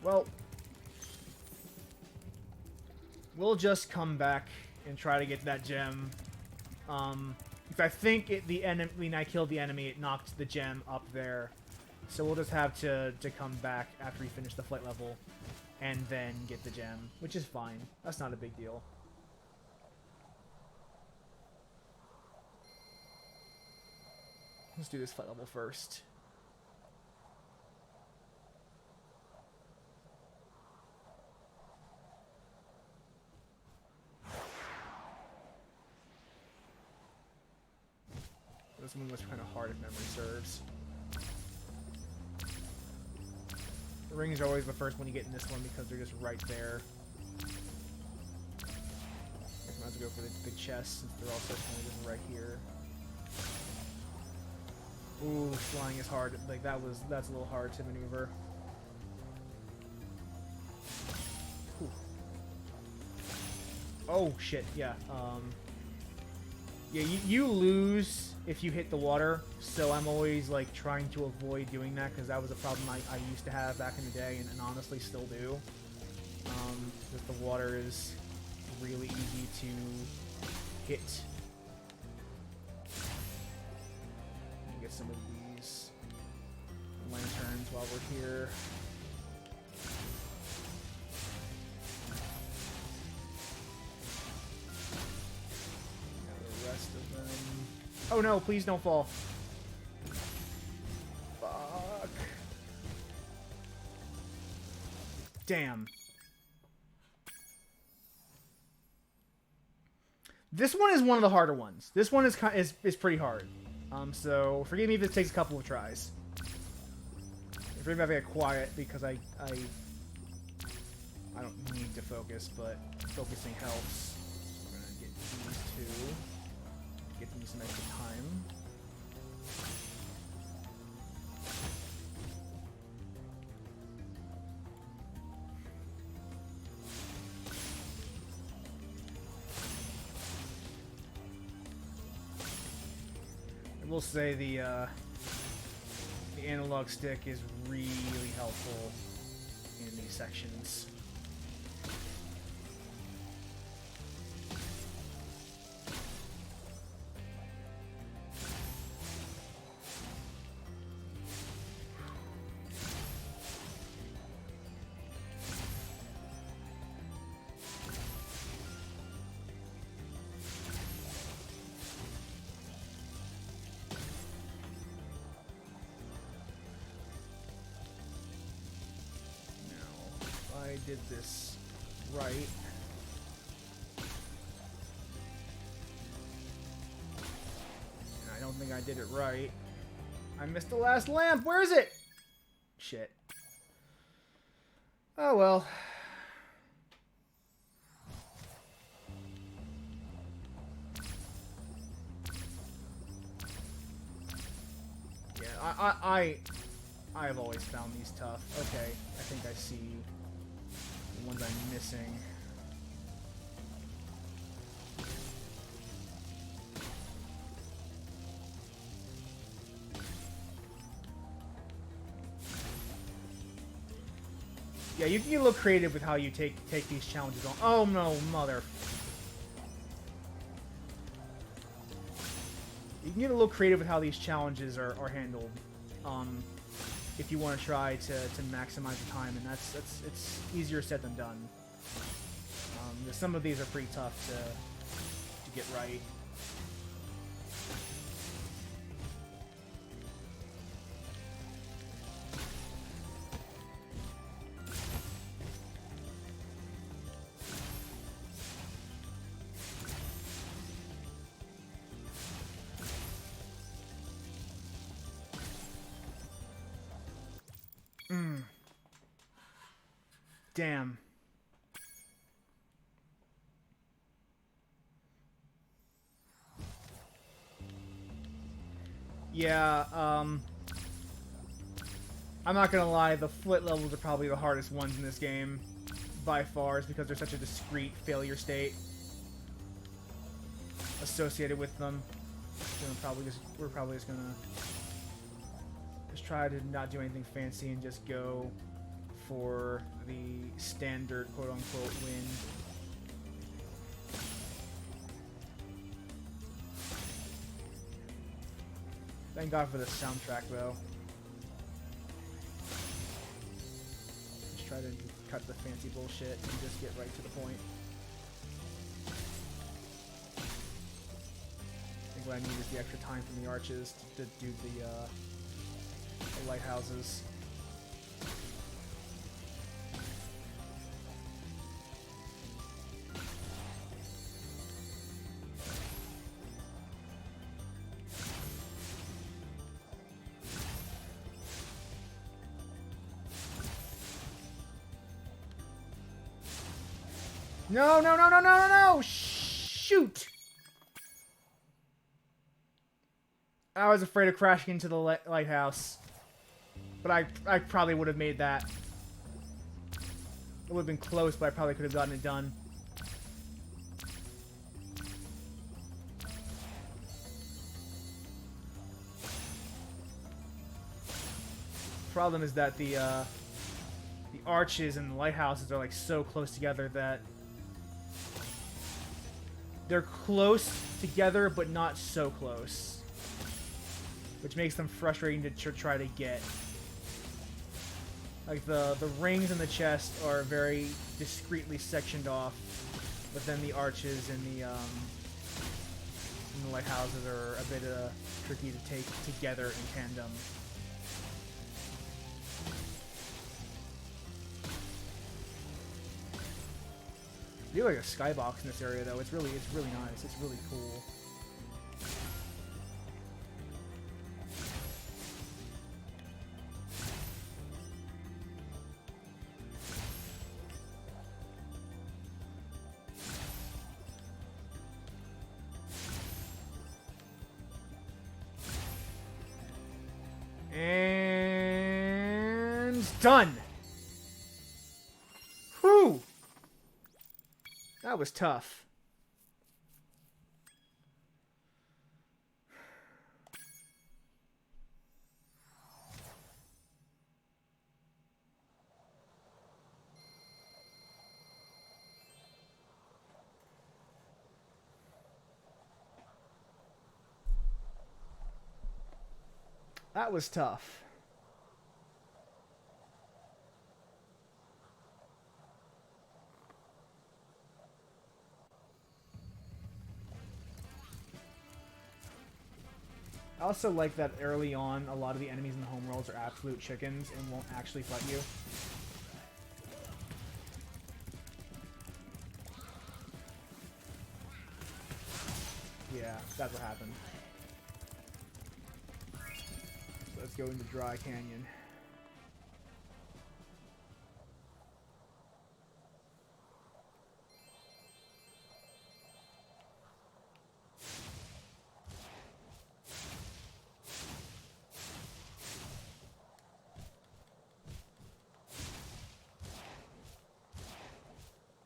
Well, we'll just come back and try to get that gem. If I think the enemy, when I killed the enemy, it knocked the gem up there. So we'll just have to come back after we finish the flight level and then get the gem, which is fine. That's not a big deal. Let's do this flight level first. This one was kind of hard if memory serves. The rings are always the first one you get in this one because they're just right there. Might as well go for the chest since they're also kind of just right here. Ooh, flying is hard. Like that's a little hard to maneuver. Ooh. Oh shit, yeah. Yeah, you lose if you hit the water, so I'm always like trying to avoid doing that because that was a problem I used to have back in the day and honestly still do. Because the water is really easy to hit. Get some of these lanterns while we're here. Oh no, please don't fall. Fuck. Damn. This one is one of the harder ones. This one is pretty hard. So forgive me if it takes a couple of tries. Forgive me if I get quiet because I don't need to focus, but focusing helps. So we're gonna get these two. Get them some extra time. I will say the analog stick is really helpful in these sections. I did this right. And I don't think I did it right. I missed the last lamp. Where is it? Shit. Oh well. Yeah, I've always found these tough. Okay, I think I see the ones I'm missing. Yeah, you can get a little creative with how you take these challenges on. Oh no, mother. You can get a little creative with how these challenges are handled. If you want to try to maximize the time, and it's easier said than done. Some of these are pretty tough to get right. Damn. Yeah, I'm not gonna lie, the flit levels are probably the hardest ones in this game by far, is because there's such a discrete failure state associated with them. So we're probably just gonna try to not do anything fancy and just go for the standard quote-unquote win. Thank God for the soundtrack, though. Just try to cut the fancy bullshit and just get right to the point. I think what I need is the extra time from the arches to do the lighthouses. No, no, no, no, no, no, no! Shoot! I was afraid of crashing into the lighthouse. But I probably would have made that. It would have been close, but I probably could have gotten it done. Problem is that the arches and the lighthouses are like so close together that they're close together, but not so close, which makes them frustrating to try to get. Like the rings in the chest are very discreetly sectioned off, but then the arches and And the lighthouses are a bit tricky to take together in tandem. I do like a skybox in this area though. It's really nice. It's really cool. And done. Whew. That was tough. That was tough. I also like that early on, a lot of the enemies in the homeworlds are absolute chickens and won't actually fight you. Yeah, that's what happened. So let's go into Dry Canyon.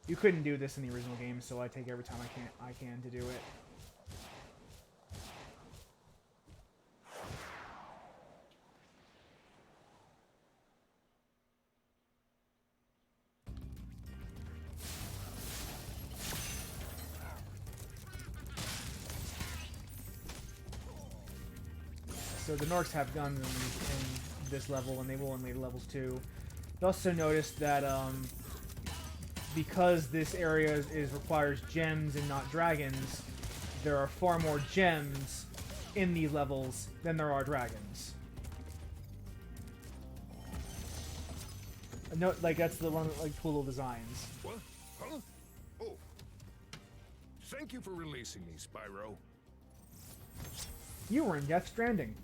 You couldn't do this in the original game, so I take every time I can to do it. So the Norks have guns in this level, and they will in later levels too. You also noticed that because this area requires gems and not dragons, there are far more gems in these levels than there are dragons. No, like that's the one like cool little designs. What? Huh? Oh. Thank you for releasing me, Spyro. You were in Death Stranding.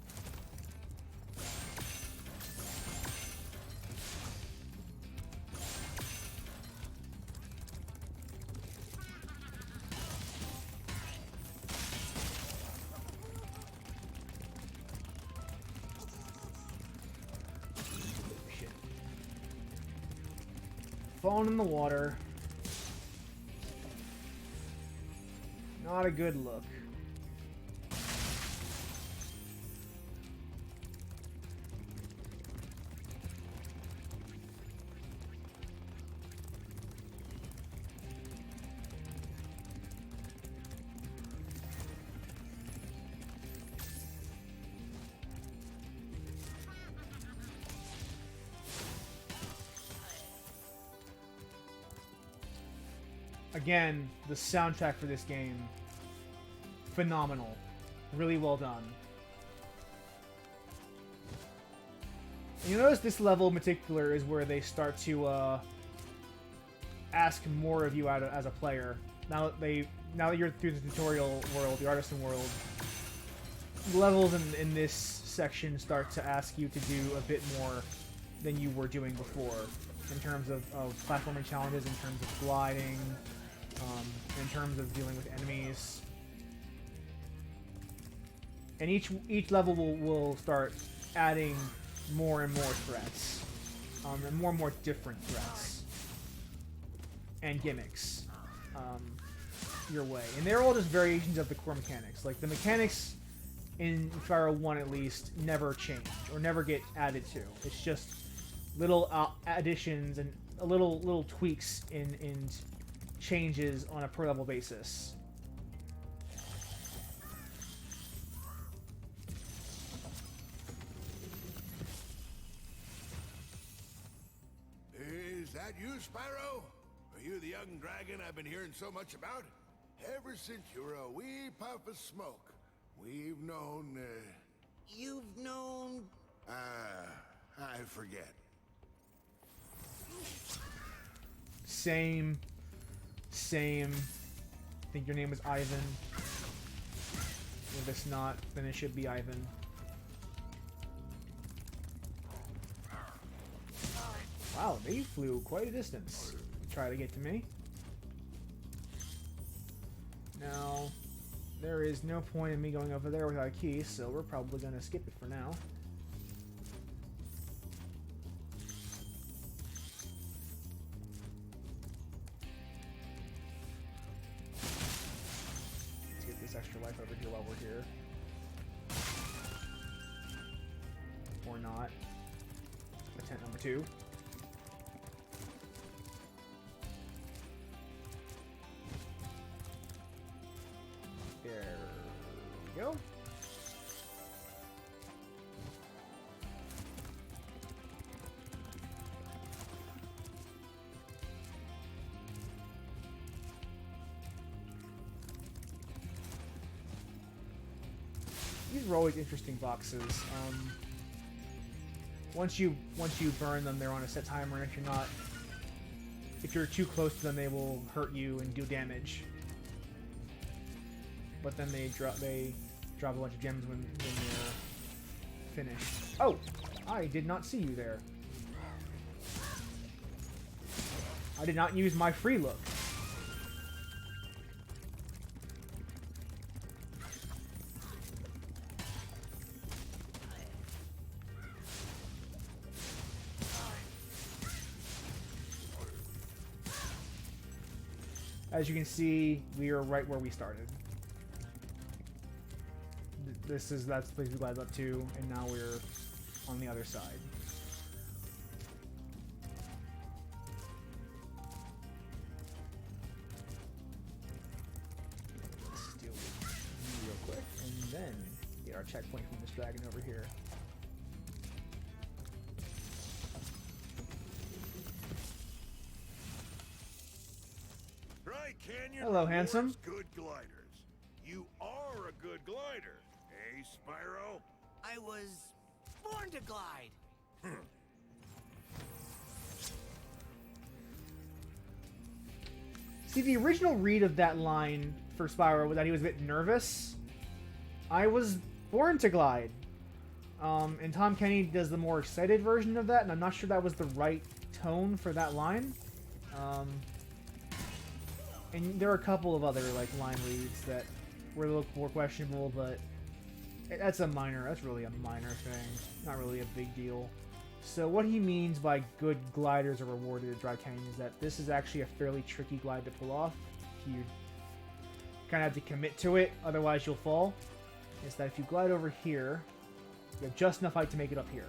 Falling in the water. Not a good look. Again, the soundtrack for this game, phenomenal. Really well done. And you notice this level in particular is where they start to ask more of you as a player. Now that you're through the tutorial world, the artisan world, levels in this section start to ask you to do a bit more than you were doing before, in terms of platforming challenges, in terms of gliding, in terms of dealing with enemies. And each level will start adding more and more threats, and more different threats and gimmicks your way. And they're all just variations of the core mechanics. Like the mechanics in Spyro 1 at least never change or never get added to. It's just little additions and little tweaks in changes on a per level basis. Is that you, Spyro? Are you the young dragon I've been hearing so much about? Ever since you were a wee puff of smoke, we've known, You've known... I forget. Same. I think your name is Ivan. If it's not, then it should be Ivan. Wow, they flew quite a distance to try to get to me. Now, there is no point in me going over there without a key, so we're probably going to skip it for now. Let's get this extra life over here while we're here. Or not. Attempt number 2. There we go. These are always interesting boxes. Once you burn them, they're on a set timer, and if you're too close to them, they will hurt you and do damage. But then they drop a bunch of gems when they're finished. Oh! I did not see you there. I did not use my free look. As you can see, we are right where we started. That's the place we glided up to, and now we're on the other side. Let's steal you real quick, and then get our checkpoint from this dragon over here. Right, Canyon. Hello, handsome. Good gliders. You are a good glider. Hey, Spyro? I was born to glide. See, the original read of that line for Spyro was that he was a bit nervous. I was born to glide. And Tom Kenny does the more excited version of that, and I'm not sure that was the right tone for that line. And there are a couple of other line reads that were a little more questionable, but that's really a minor thing. Not really a big deal. So what he means by good gliders are rewarded at Dry Canyon is that this is actually a fairly tricky glide to pull off. You kind of have to commit to it, otherwise you'll fall. Is that if you glide over here, you have just enough height to make it up here.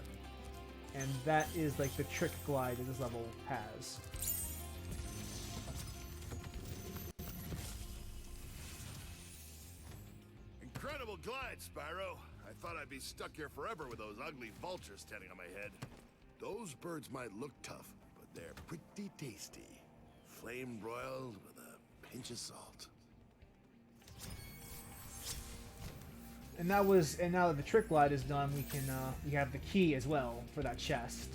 And that is the trick glide that this level has. Incredible glide, Spyro. I thought I'd be stuck here forever with those ugly vultures standing on my head. Those birds might look tough, but they're pretty tasty. Flame broiled with a pinch of salt. And now that the trick glide is done, we have the key as well for that chest.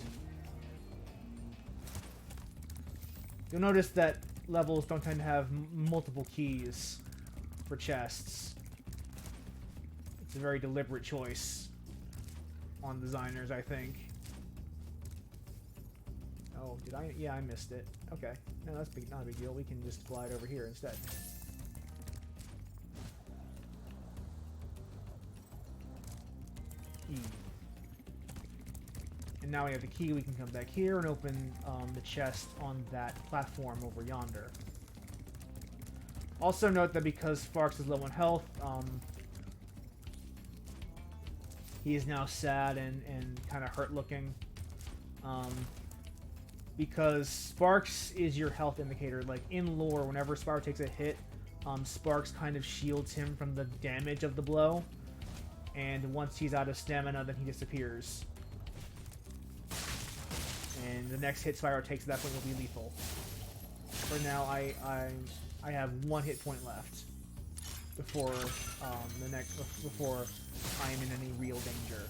You'll notice that levels don't tend to have multiple keys for chests. It's a very deliberate choice on designers, I think. Oh, did I? Yeah, I missed it. Okay. No, that's not a big deal. We can just glide over here instead. E. And now we have the key. We can come back here and open the chest on that platform over yonder. Also note that because Sparks is low on health, he is now sad and kind of hurt looking. Because Sparks is your health indicator. Like in lore, whenever Spyro takes a hit, Sparks kind of shields him from the damage of the blow. And once he's out of stamina, then he disappears. And the next hit Spyro takes at that point will be lethal. For But now I have 1 hit point left before before I am in any real danger.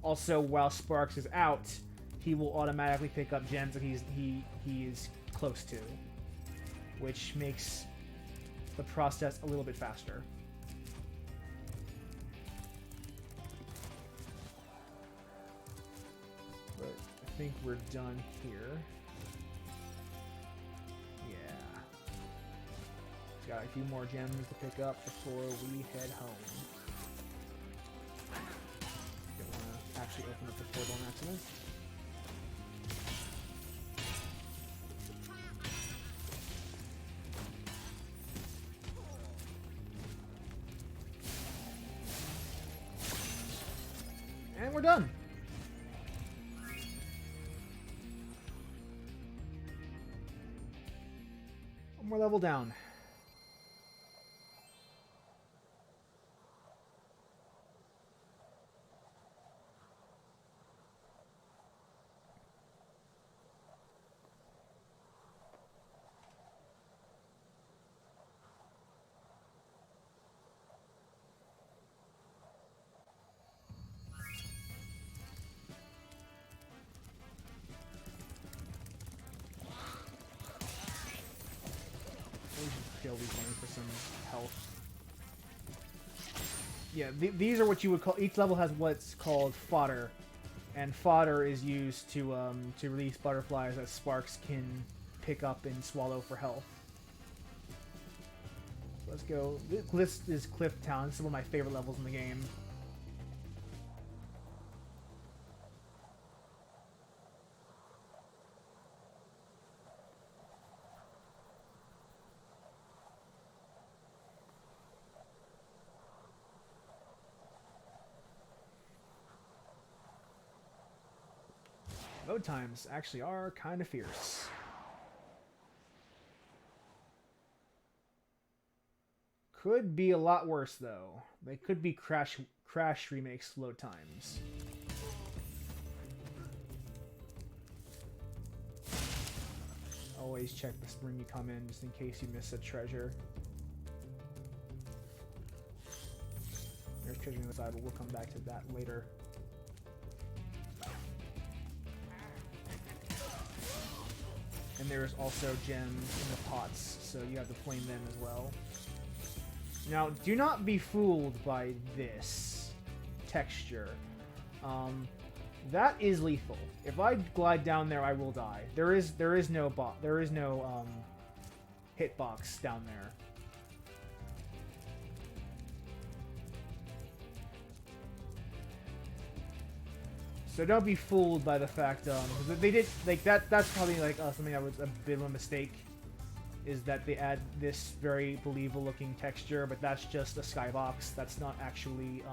Also, while Sparks is out, he will automatically pick up gems that he is close to, which makes the process a little bit faster. But I think we're done here. Yeah. Got a few more gems to pick up before we head home. Don't want to actually open up the portal on accident. And we're done. One more level down. Kill these ones for some health. Yeah, these are what you would call. Each level has what's called fodder, and fodder is used to release butterflies that Sparks can pick up and swallow for health. So let's go. This is Cliff Town. This is one of my favorite levels in the game. Load times actually are kind of fierce. Could be a lot worse though. They could be Crash remakes load times. Always check the spring you come in just in case you miss a treasure. There's treasure on the side, but we'll come back to that later. And there's also gems in the pots, so you have to flame them as well. Now, do not be fooled by this texture. That is lethal. If I glide down there, I will die. There is no hitbox down there. So don't be fooled by the fact they did like that. That's probably like something that was a bit of a mistake. Is that they add this very believable looking texture, but that's just a skybox. That's not actually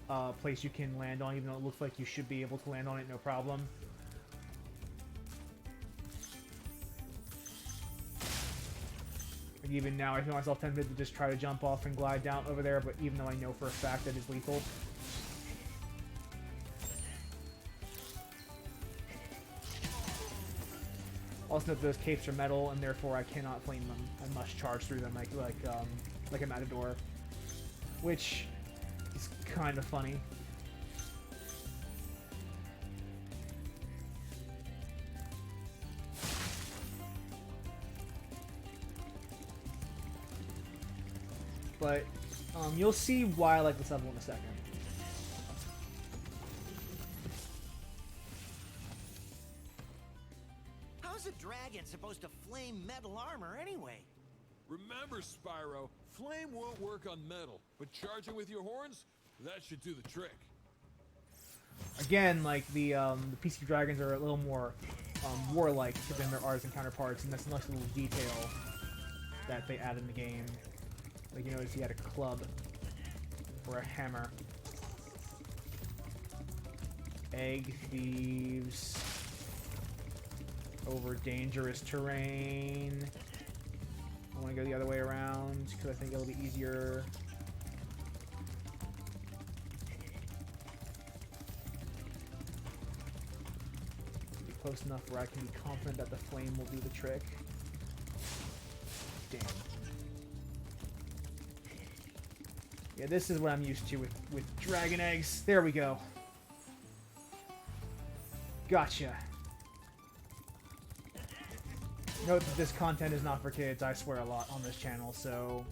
a place you can land on, even though it looks like you should be able to land on it no problem. Like even now, I feel myself tempted to just try to jump off and glide down over there, but even though I know for a fact that it's lethal. Also note those capes are metal, and therefore I cannot flame them. I must charge through them like a matador, which is kind of funny. But you'll see why I like this level in a second. How's a dragon supposed to flame metal armor anyway? Remember, Spyro, flame won't work on metal, but charging with your horns, that should do the trick. Again, like the PC dragons are a little more warlike than their artisan counterparts, and that's a nice little detail that they add in the game. Like, you notice he had a club or a hammer. Egg thieves. Over dangerous terrain. I want to go the other way around because I think it'll be easier. close enough where I can be confident that the flame will do the trick. Damn. Yeah, this is what I'm used to with dragon eggs. There we go. Gotcha. Note that this content is not for kids. I swear a lot on this channel, so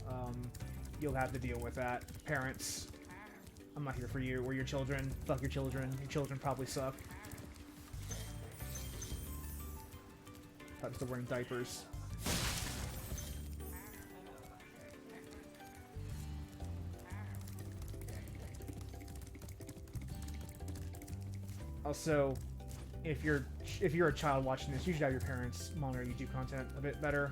you'll have to deal with that. Parents, I'm not here for you or your children. Fuck your children. Your children probably suck. Probably still wearing diapers. Also, if you're a child watching this, you should have your parents monitor YouTube content a bit better,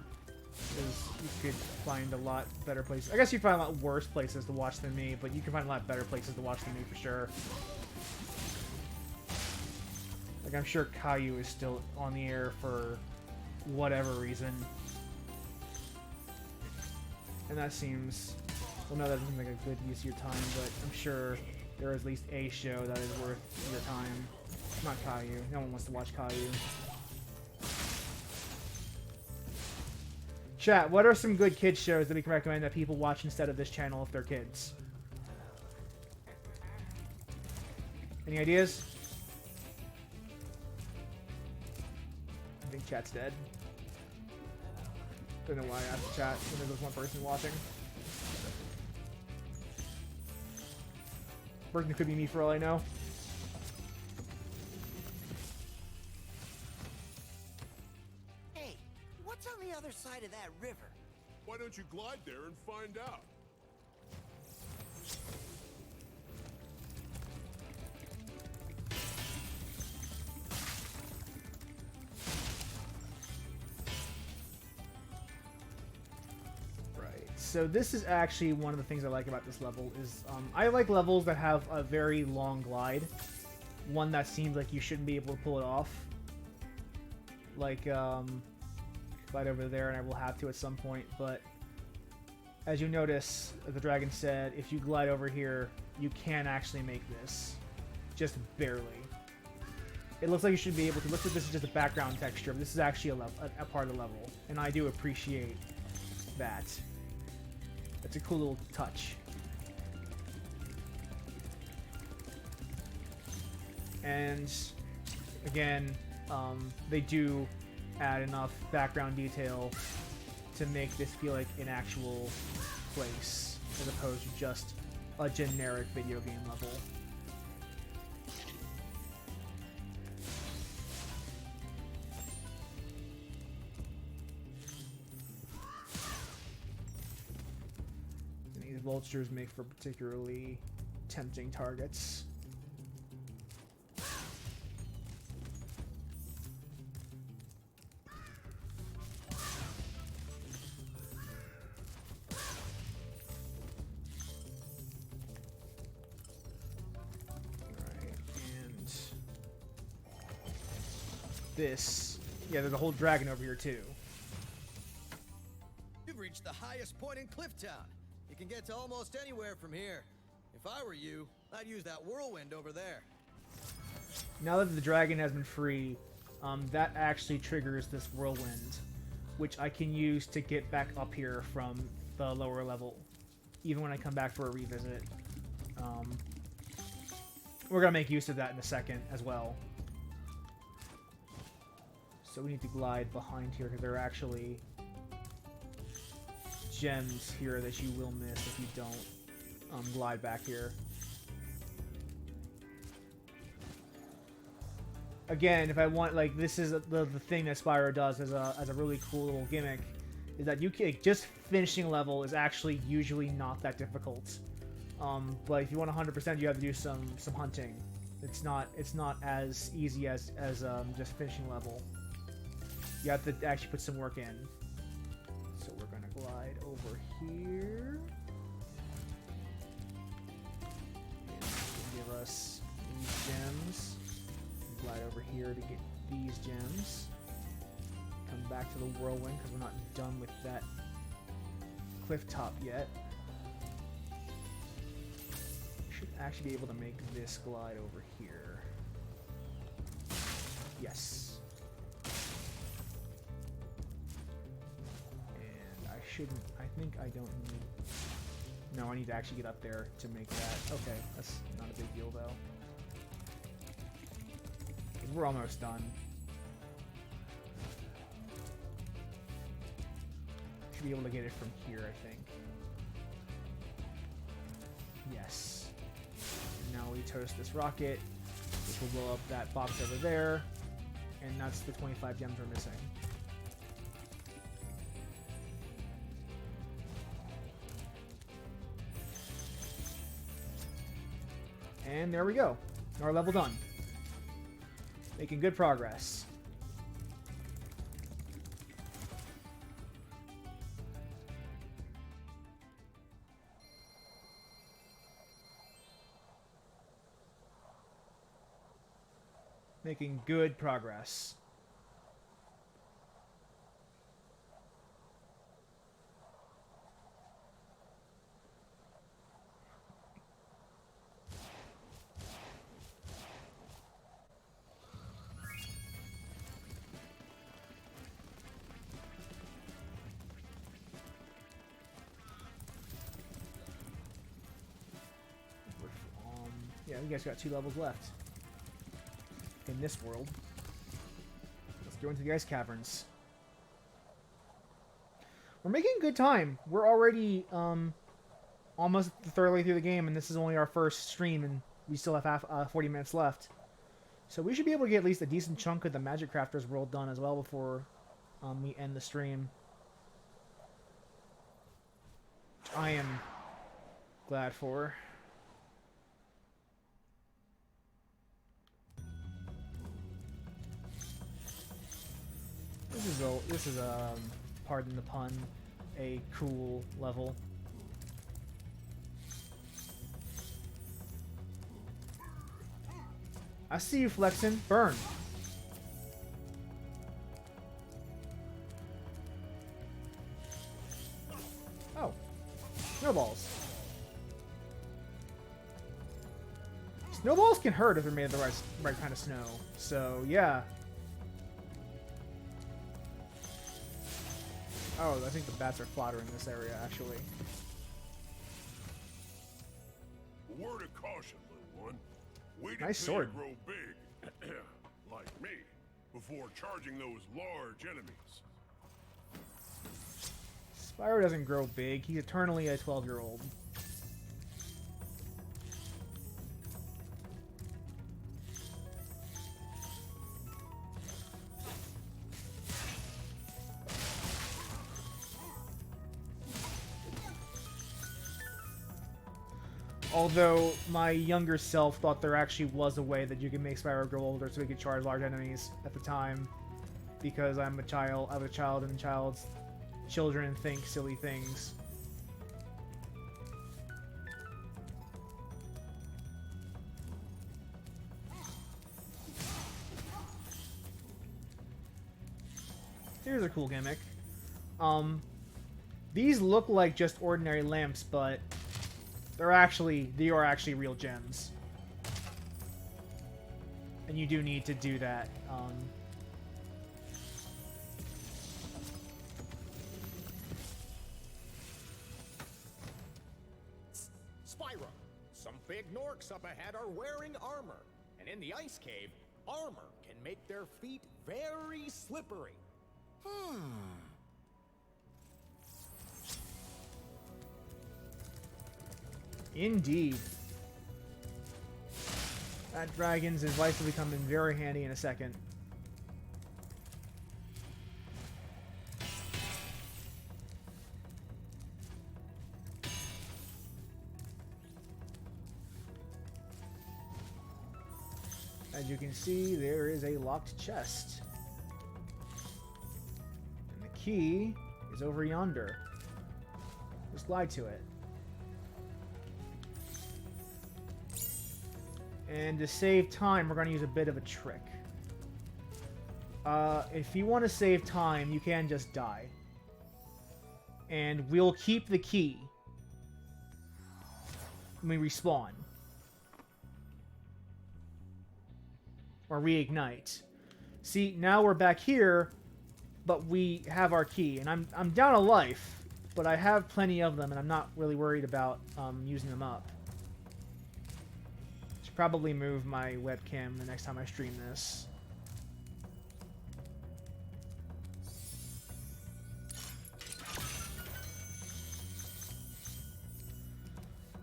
because you could find a lot better places. I guess you find a lot worse places to watch than me, but you can find a lot better places to watch than me for sure. Like, I'm sure Caillou is still on the air for whatever reason, and that seems, well, no, that doesn't seem like a good use of your time, but I'm sure there is at least a show that is worth your time. Not Caillou. No one wants to watch Caillou. Chat, what are some good kids shows that we can recommend that people watch instead of this channel if they're kids? Any ideas? I think chat's dead. Don't know why I asked the chat when there's one person watching. Person could be me for all I know. Hey, what's on the other side of that river? Why don't you glide there and find out? So this is actually one of the things I like about this level is I like levels that have a very long glide. One that seems like you shouldn't be able to pull it off. Like glide over there, and I will have to at some point, but as you notice, as the dragon said, if you glide over here, you can actually make this. Just barely. It looks like you should be able to. Looks like this is just a background texture, but this is actually a part of the level, and I do appreciate that. That's a cool little touch. And again, they do add enough background detail to make this feel like an actual place, as opposed to just a generic video game level. Vultures make for particularly tempting targets. Alright, and this, yeah, there's a whole dragon over here too. You've reached the highest point in Clifftown. You can get to almost anywhere from here. If I were you, I'd use that whirlwind over there. Now that the dragon has been free, that actually triggers this whirlwind, which I can use to get back up here from the lower level, even when I come back for a revisit. We're gonna make use of that in a second as well. So we need to glide behind here because there are actually gems here that you will miss if you don't glide back here. Again, if I want, like, this is the thing that Spyro does as a really cool little gimmick, is that you can, just finishing a level is actually usually not that difficult. But if you want 100%, you have to do some hunting. It's not as easy as just finishing a level. You have to actually put some work in. So we're gonna glide over here. And give us these gems. Glide over here to get these gems. Come back to the whirlwind because we're not done with that cliff top yet. Should actually be able to make this glide over here. Yes. shouldn't... I think I don't need... No, I need to actually get up there to make that. Okay, that's not a big deal, though. We're almost done. Should be able to get it from here, I think. Yes. And now we toast this rocket, which will blow up that box over there. And that's the 25 gems we're missing. And there we go. Our level done. Making good progress. Making good progress. Yeah, you guys got 2 levels left. In this world. Let's go into the ice caverns. We're making good time. We're already almost thoroughly through the game, and this is only our first stream, and we still have 40 minutes left. So we should be able to get at least a decent chunk of the Magic Crafters world done as well before we end the stream. Which I am glad for. This is a pardon the pun, a cool level. I see you flexing. Burn. Oh, snowballs. Snowballs can hurt if they're made of the right kind of snow. So yeah. Oh, I think the bats are flattering this area, actually. A word of caution, little one. Wait Nice until sword. you grow big, like me, before charging those large enemies. Spyro doesn't grow big. He's eternally a 12-year-old. Although my younger self thought there actually was a way that you could make Spyro grow older so he could charge large enemies at the time, because I'm a child, and children think silly things. Here's a cool gimmick. These look like just ordinary lamps, but they are actually real gems. And you do need to do that. Spyro, some big Norks up ahead are wearing armor. And in the ice cave, armor can make their feet very slippery. Indeed. That dragon's advice will come in very handy in a second. As you can see, there is a locked chest. And the key is over yonder. Just glide to it. And to save time, we're going to use a bit of a trick. If you want to save time, you can just die. And we'll keep the key when we respawn. Or reignite. See, now we're back here, but we have our key. And I'm down a life. but I have plenty of them, and I'm not really worried about using them up. Should probably move my webcam the next time I stream this.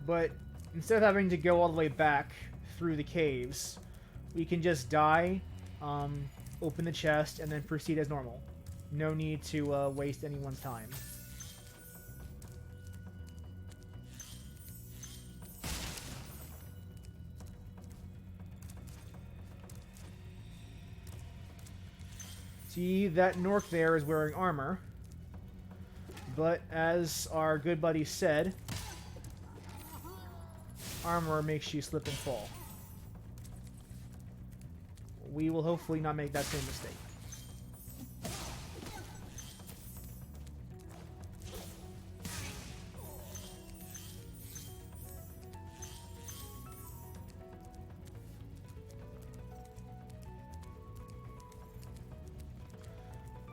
But instead of having to go all the way back through the caves, we can just die, open the chest, and then proceed as normal. No need to waste anyone's time. See, that Nork there is wearing armor. But as our good buddy said, armor makes you slip and fall. We will hopefully not make that same mistake.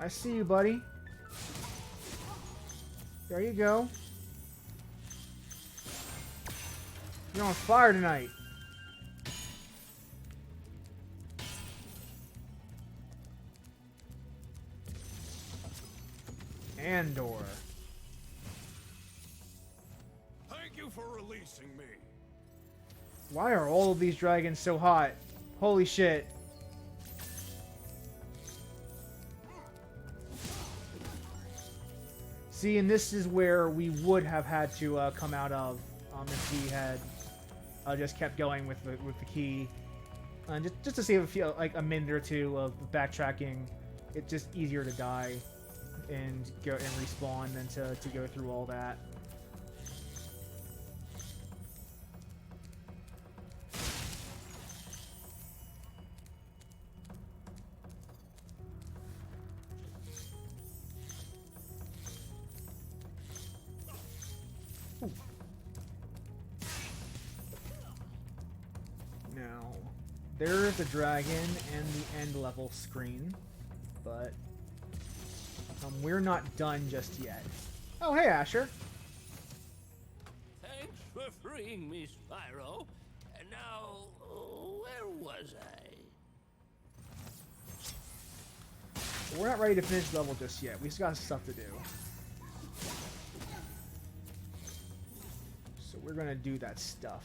I see you, buddy. There you go. You're on fire tonight. Andor. Thank you for releasing me. Why are all of these dragons so hot? Holy shit. See, and this is where we would have had to come out of if we had just kept going with the key. Just to save like a minute or two of backtracking. It's just easier to die and go and respawn than to go through all that. Now, there's the dragon and the end level screen, but we're not done just yet. Oh, hey, Asher. Thanks for freeing me, Spyro. And now, where was I? We're not ready to finish the level just yet. We still got stuff to do. So we're gonna do that stuff.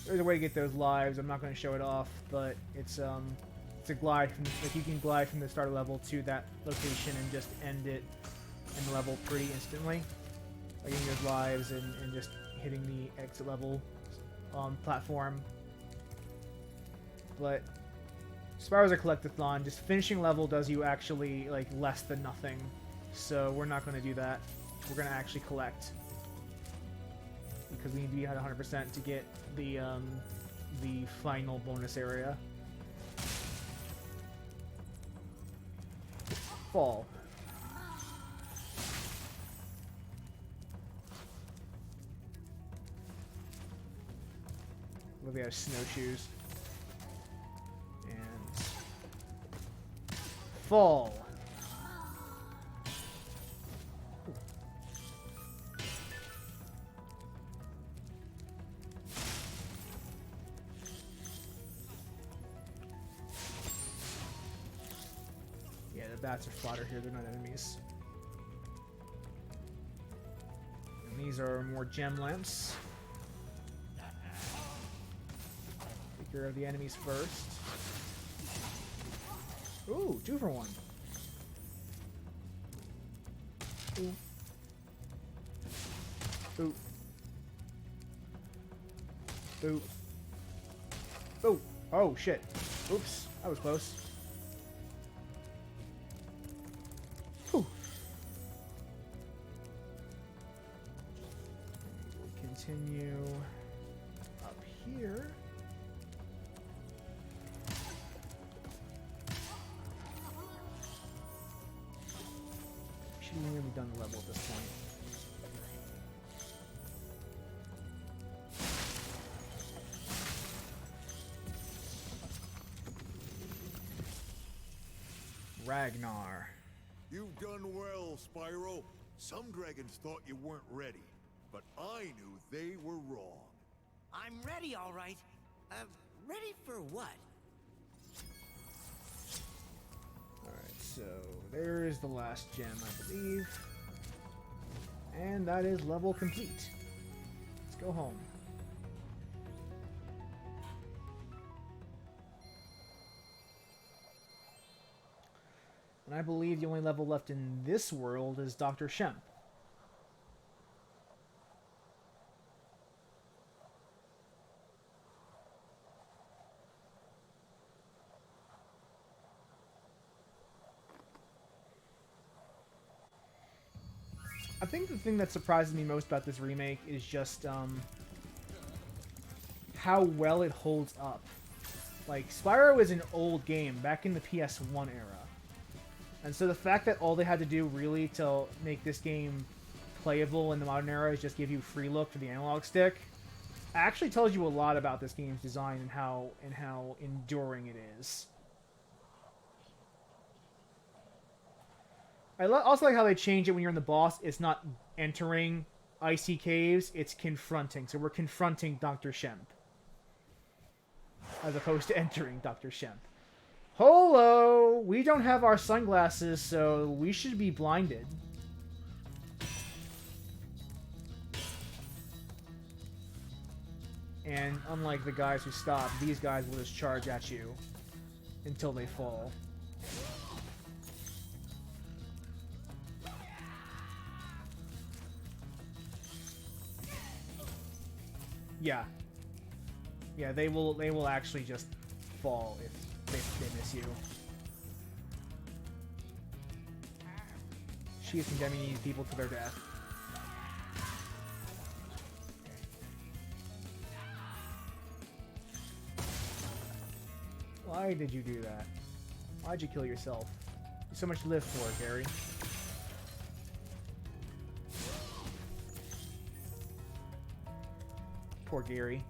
There's a way to get those lives. I'm not going to show it off, but it's a glide from like you can glide from the starter level to that location and just end it in the level pretty instantly. Like getting those lives and just hitting the exit level platform. But Spyro's a collectathon. Just finishing level does you actually like less than nothing, so we're not going to do that. We're going to actually collect. Because we need to be at 100% to get the final bonus area. Fall. Look, we have snowshoes. And fall. Bats are fodder here, they're not enemies. And these are more gem lamps. Take care of the enemies first. Ooh, 2 for 1. Ooh. Ooh. Ooh. Ooh. Oh, shit. Oops. That was close. Continue up here. Should have be done the level at this point. Ragnar. You've done well, Spyro. Some dragons thought you weren't ready, but I knew they were wrong. I'm ready, all right. Ready for what? Alright, so there's the last gem, I believe. And that is level complete. Let's go home. And I believe the only level left in this world is Dr. Shemp. I think the thing that surprises me most about this remake is just how well it holds up. Like, Spyro is an old game, back in the PS1 era. And so the fact that all they had to do really to make this game playable in the modern era is just give you free look for the analog stick actually tells you a lot about this game's design and how enduring it is. I also like how they change it when you're in the boss. It's not entering icy caves, it's confronting. So we're confronting Dr. Shemp, as opposed to entering Dr. Shemp. Hello! We don't have our sunglasses, so we should be blinded. And unlike the guys who stop, these guys will just charge at you until they fall. Yeah. Yeah, they will actually just fall if they miss you. She is condemning these people to their death. Why did you do that? Why'd you kill yourself? There's so much to live for, Gary. Poor Gary.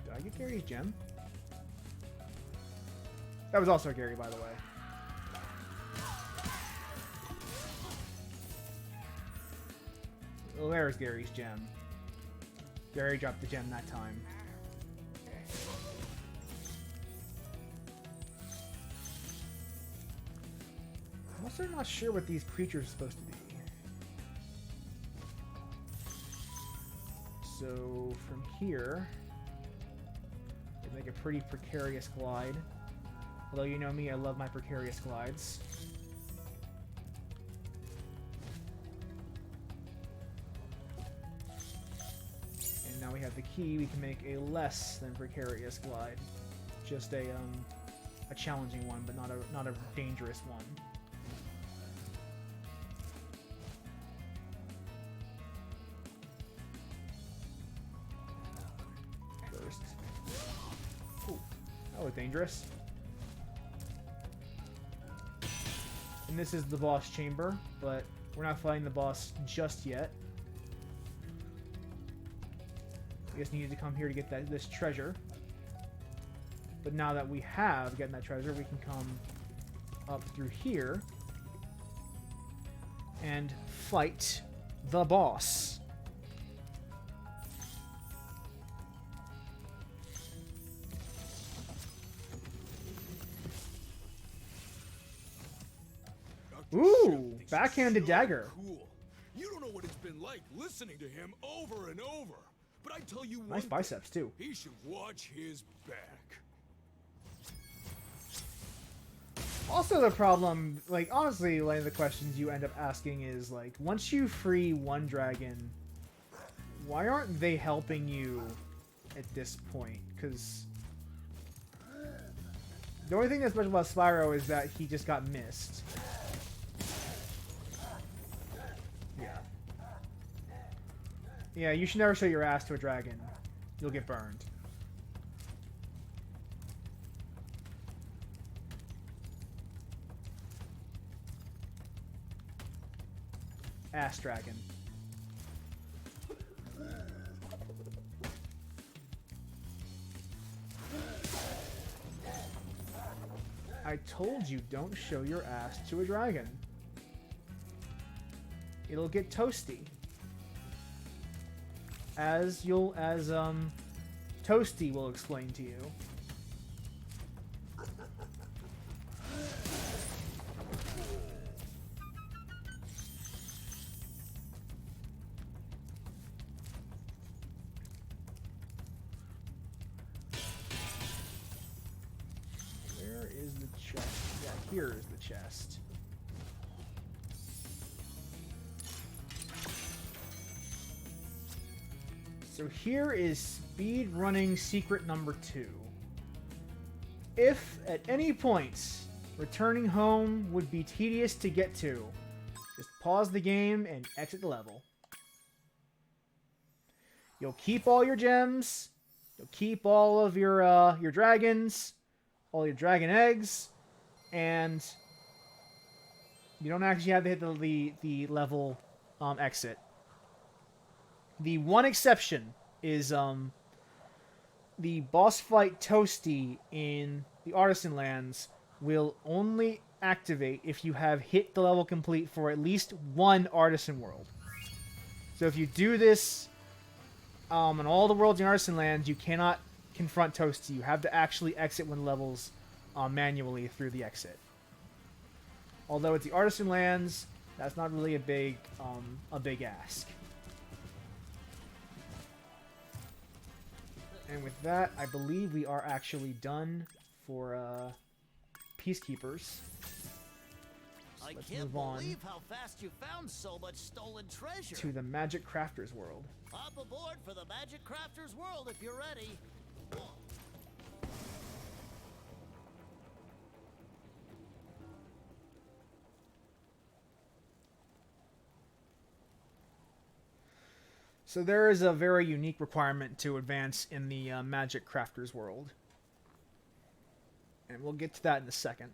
Did I get Gary's gem? That was also Gary, by the way. Well, there's Gary's gem. Gary dropped the gem that time. I'm also not sure what these creatures are supposed to be. So, from here, they make a pretty precarious glide. Although, you know me, I love my precarious glides. And now we have the key, we can make a less than precarious glide. Just a challenging one, but not a dangerous one. First. Ooh, that was dangerous. And this is the boss chamber, but we're not fighting the boss just yet. We just needed to come here to get this treasure. But now that we have gotten that treasure, we can come up through here and fight the boss. Ooh, backhanded dagger. Cool. You don't know what it's been like listening to him over and over. But I tell you Nice biceps too. He should watch his back. Also the problem, like, honestly, like, the questions you end up asking is, like, once you free one dragon, why aren't they helping you at this point? Because the only thing that's special about Spyro is that he just got missed. Yeah. Yeah, you should never show your ass to a dragon. You'll get burned. Ass dragon. I told you, don't show your ass to a dragon. It'll get toasty. As Toasty will explain to you. Where is the chest? Yeah, here is the chest. So here is speed running secret number 2. If at any point returning home would be tedious to get to, just pause the game and exit the level. You'll keep all your gems, you'll keep all of your dragons, all your dragon eggs, and you don't actually have to hit the level exit. The one exception is the boss fight Toasty in the Artisan Lands will only activate if you have hit the level complete for at least one Artisan World. So if you do this on all the worlds in Artisan Lands, you cannot confront Toasty. You have to actually exit one levels manually through the exit. Although it's the Artisan Lands, that's not really a big ask. And with that, I believe we are actually done for Peacekeepers. So let's move on believe how fast you found so much stolen treasure. to the Magic Crafters world. Hop aboard for the Magic Crafters world if you're ready. So there is a very unique requirement to advance in the Magic Crafters world. And we'll get to that in a second.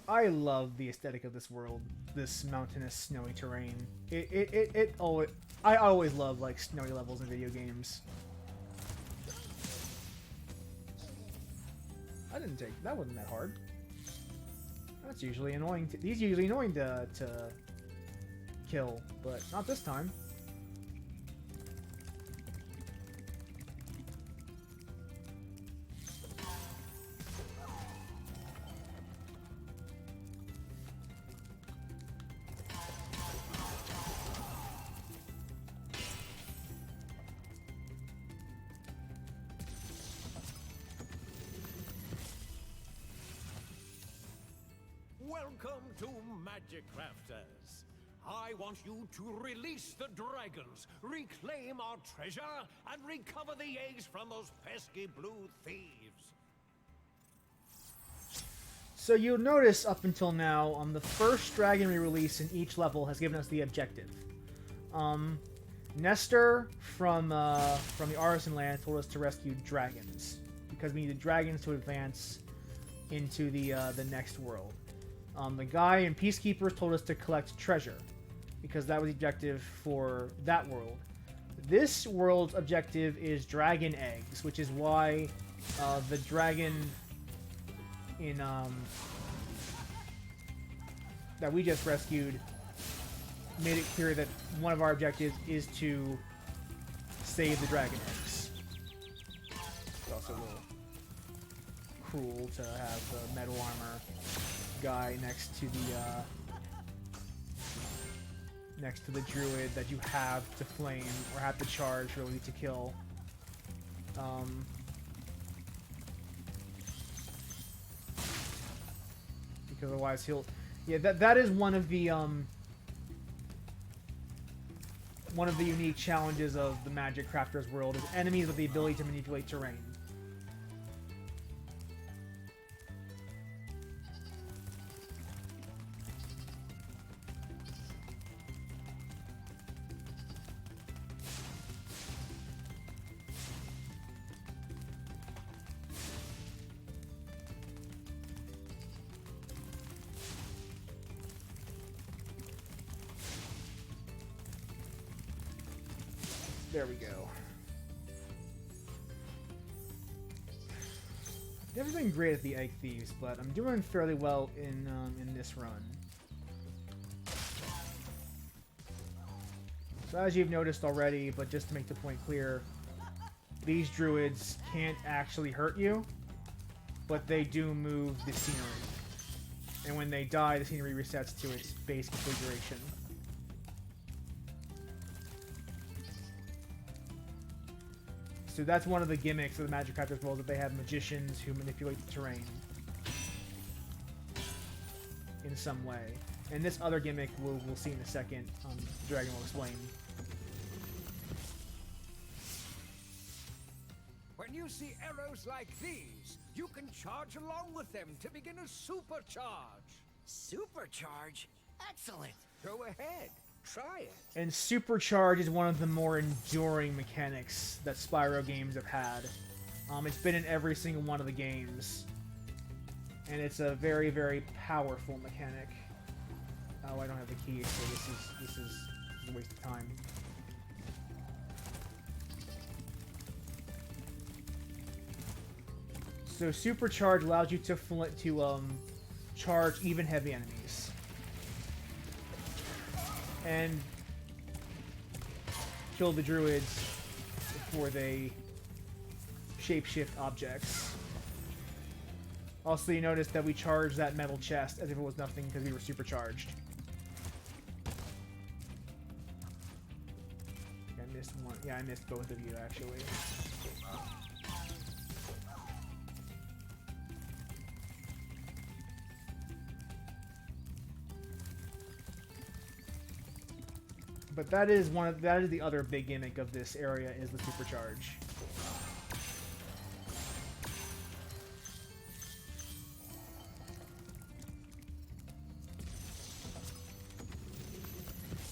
I love the aesthetic of this world, this mountainous, snowy terrain. I always love like snowy levels in video games. That wasn't that hard. That's usually annoying. These are usually annoying to kill, but not this time. Welcome to Magic Crafters. I want you to release the dragons, reclaim our treasure, and recover the eggs from those pesky blue thieves. So you'll notice up until now, the first dragon we release in each level has given us the objective. Nestor from the Artisan Land told us to rescue dragons because we needed dragons to advance into the next world. The guy in Peacekeepers told us to collect treasure because that was the objective for that world. This world's objective is dragon eggs, which is why the dragon in that we just rescued made it clear that one of our objectives is to save the dragon eggs. It's also a little cruel to have the metal armor guy next to the druid that you have to flame or have to charge really to kill. Because otherwise he'll... Yeah, that is one of the unique challenges of the Magic Crafters world is enemies with the ability to manipulate terrain. There we go. Never been great at the egg thieves, but I'm doing fairly well in this run. So as you've noticed already, but just to make the point clear, these druids can't actually hurt you, but they do move the scenery. And when they die, the scenery resets to its base configuration. So that's one of the gimmicks of the Magic Crafters world, that they have magicians who manipulate the terrain in some way. And this other gimmick we'll see in a second, Dragon will explain. When you see arrows like these, you can charge along with them to begin a supercharge. Supercharge? Excellent! Go ahead, try it. And Supercharge is one of the more enduring mechanics that Spyro games have had. It's been in every single one of the games. And it's a very, very powerful mechanic. Oh, I don't have the key, so this is a waste of time. So Supercharge allows you to charge even heavy enemies. And kill the druids before they shapeshift objects. Also, you notice that we charged that metal chest as if it was nothing because we were supercharged. I missed one. Yeah, I missed both of you, actually. But that is the other big gimmick of this area, is the supercharge.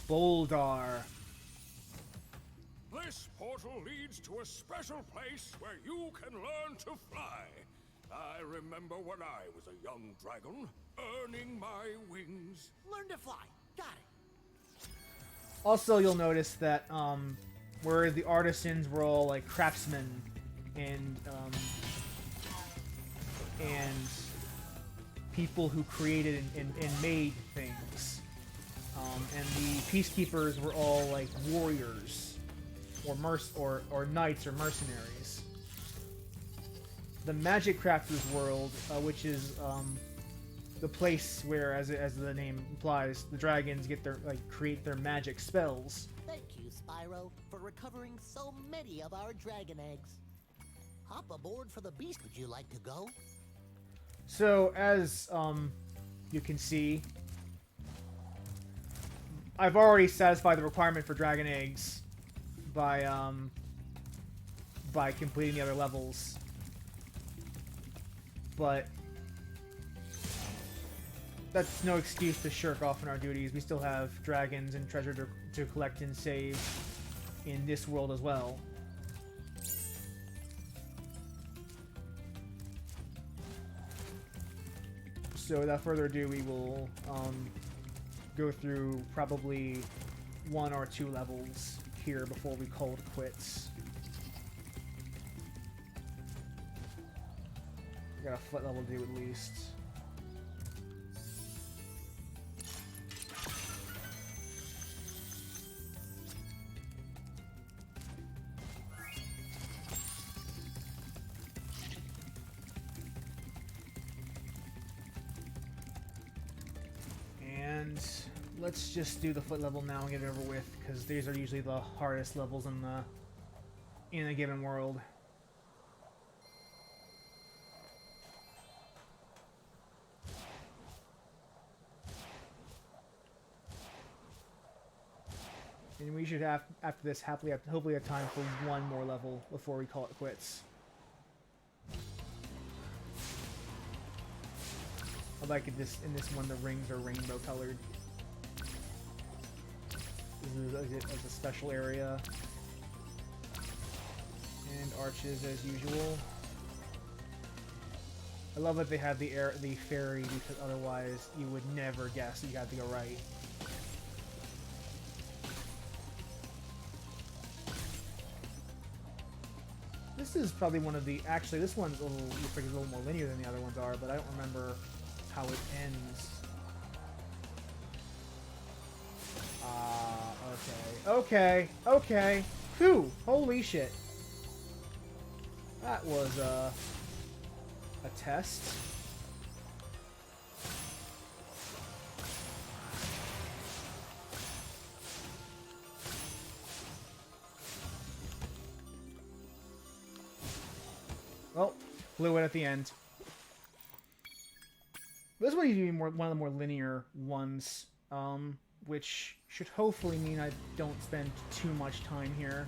Boldar. This portal leads to a special place where you can learn to fly. I remember when I was a young dragon, earning my wings. Learn to fly. Got it. Also, you'll notice that where the artisans were all like craftsmen and people who created and made things, and the peacekeepers were all like warriors or knights or mercenaries. The Magic Crafters world, which is the place where, as the name implies, the dragons get their create their magic spells. Thank you, Spyro, for recovering so many of our dragon eggs. Hop aboard for the beast. Would you like to go? So, as you can see, I've already satisfied the requirement for dragon eggs by completing the other levels. But that's no excuse to shirk off on our duties. We still have dragons and treasure to collect and save in this world as well. So without further ado, we will go through probably 1 or 2 levels here before we call it quits. We got a foot level to do at least. And let's just do the foot level now and get it over with, because these are usually the hardest levels in a given world. And we should have, after this, hopefully have time for 1 more level before we call it quits. I like it in this one, the rings are rainbow colored. This is a special area. And arches as usual. I love that they have the fairy, because otherwise you would never guess you had to go right. This is probably one of the... Actually, this one's looks like it's a little more linear than the other ones are, but I don't remember how it ends. Okay. Okay. Whew! Holy shit. That was, a test. Well, blew it at the end. This one needs to be one of the more linear ones, which should hopefully mean I don't spend too much time here.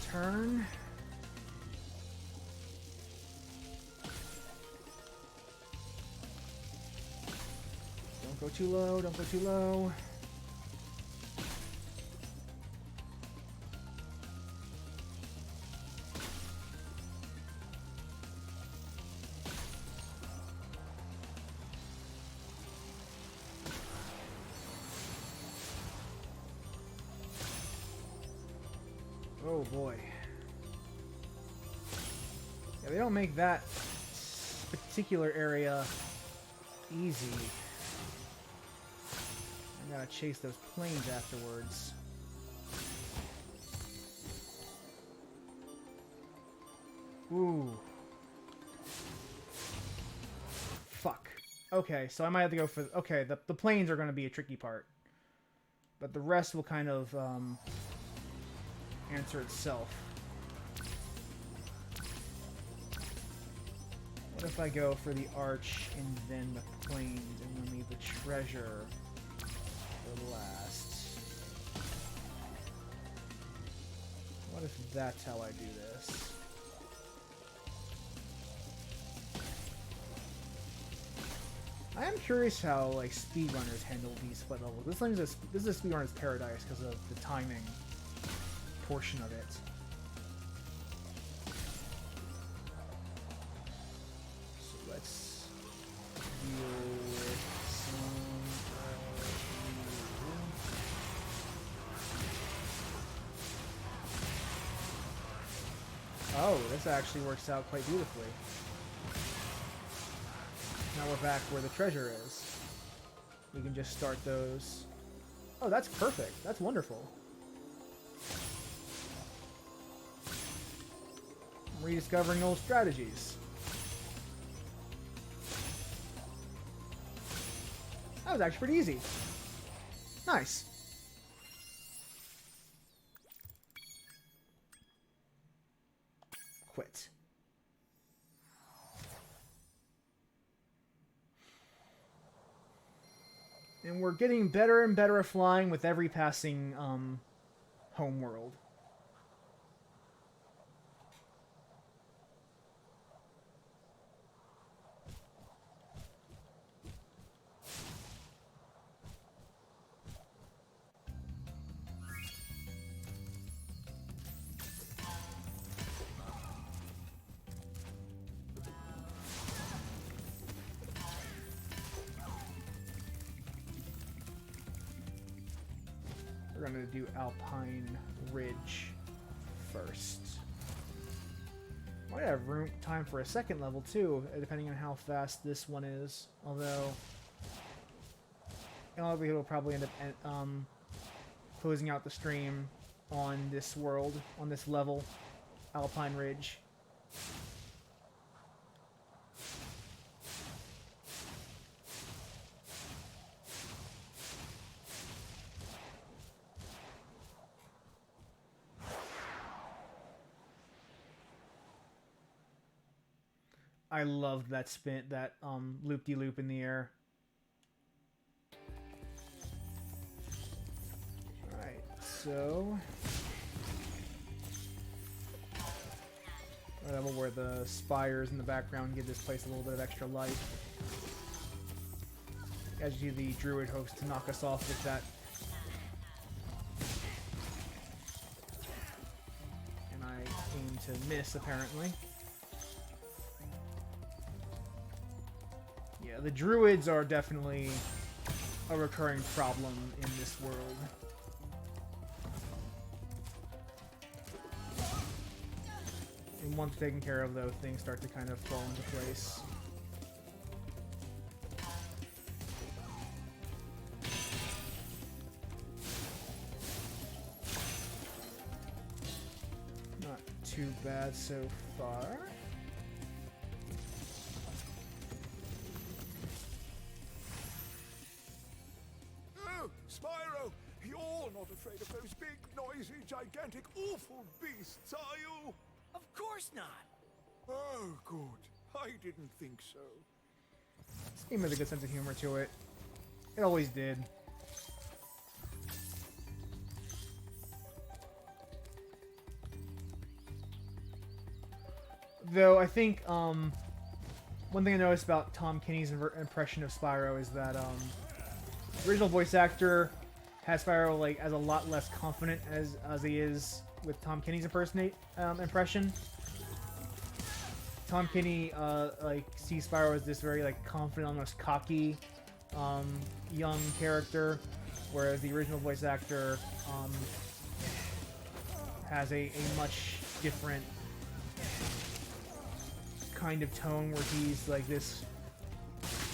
Turn. Don't go too low, don't go too low. Oh boy. Yeah, they don't make that particular area easy. I gotta chase those planes afterwards. Ooh. Fuck. Okay, so I might have to go for... Okay, the planes are gonna be a tricky part. But the rest will kind of, answer itself. What if I go for the arch and then the planes and then leave the treasure for last? What if that's how I do this? I am curious how like speedrunners handle these split levels. This is a speedrunner's paradise because of the timing portion of it. So let's deal with some Oh, this actually works out quite beautifully. Now we're back where the treasure is. We can just start those. Oh, that's perfect. That's wonderful. Rediscovering old strategies. That was actually pretty easy. Nice. Quit. And we're getting better and better at flying with every passing homeworld. We're going to do Alpine Ridge first. Might have time for a second level too, depending on how fast this one is. Although, it'll probably end up closing out the stream on this world, on this level, Alpine Ridge. I love that spin, that loop-de-loop in the air. Alright, so... level where the spires in the background give this place a little bit of extra light. As you, the druid hopes to knock us off with that. And I aim to miss, apparently. Yeah, the druids are definitely a recurring problem in this world. And once taken care of, though, things start to kind of fall into place. Not too bad so far. Oh, Spyro! You're not afraid of those big, noisy, gigantic, awful beasts, are you? Of course not. Oh, good. I didn't think so. This game has a good sense of humor to it. It always did. Though I think one thing I noticed about Tom Kenny's impression of Spyro is that the original voice actor has Spyro like as a lot less confident as he is with Tom Kenny's impression. Tom Kenny like sees Spyro as this very like confident, almost cocky, young character, whereas the original voice actor has a much different kind of tone, where he's like this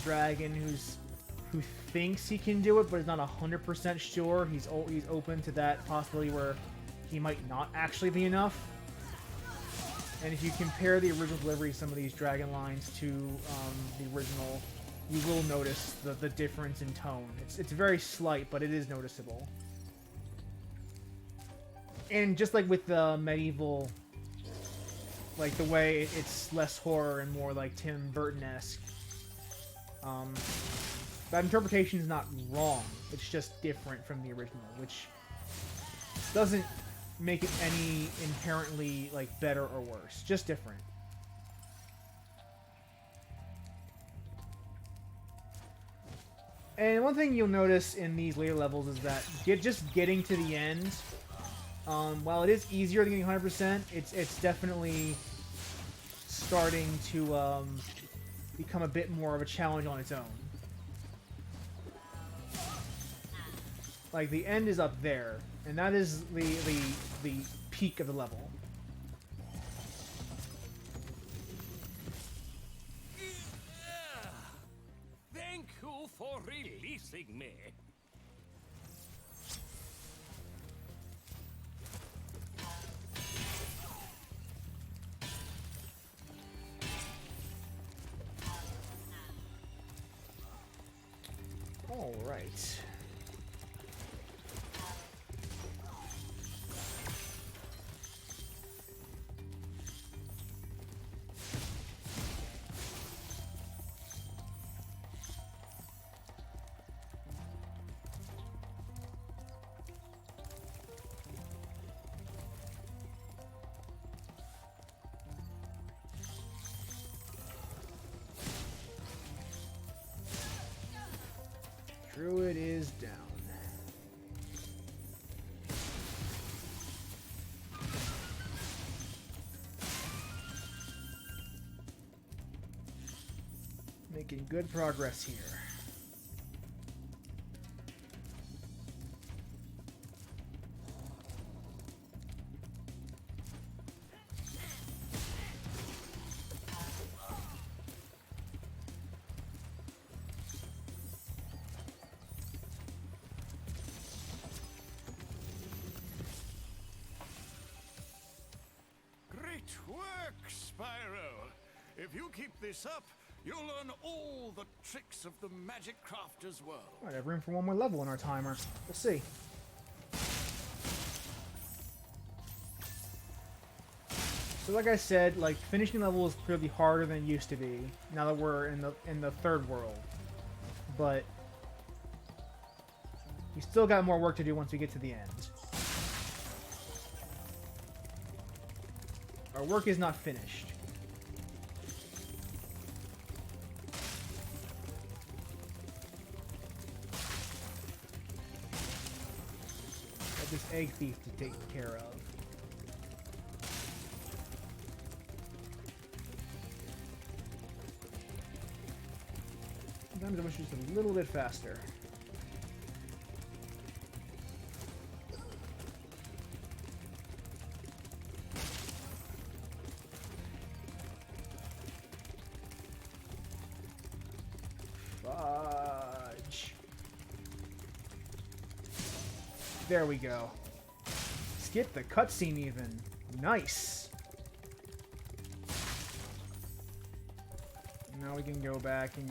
dragon who thinks he can do it, but is not 100% sure. He's open to that possibility where he might not actually be enough. And if you compare the original delivery of some of these dragon lines to the original, you will notice the difference in tone. It's very slight, but it is noticeable. And just like with the medieval, like the way it's less horror and more like Tim Burton-esque, that interpretation is not wrong. It's just different from the original, which doesn't make it any inherently like better or worse. Just different. And one thing you'll notice in these later levels is that just getting to the end, while it is easier than getting 100%, it's definitely starting to become a bit more of a challenge on its own. Like, the end is up there, and that is the peak of the level. Thank you for releasing me. All right. Druid is down. Making good progress here. Spyro. If you keep this up, you'll learn all the tricks of the magic crafter's world. Alright, I have room for one more level in our timer. We'll see. So like I said, like, finishing the level is clearly harder than it used to be, now that we're in the third world. But we still got more work to do once we get to the end. Our work is not finished. Got this egg thief to take care of. Sometimes I wish it was a little bit faster. Fudge. There we go. Skip the cutscene even. Nice. Now we can go back and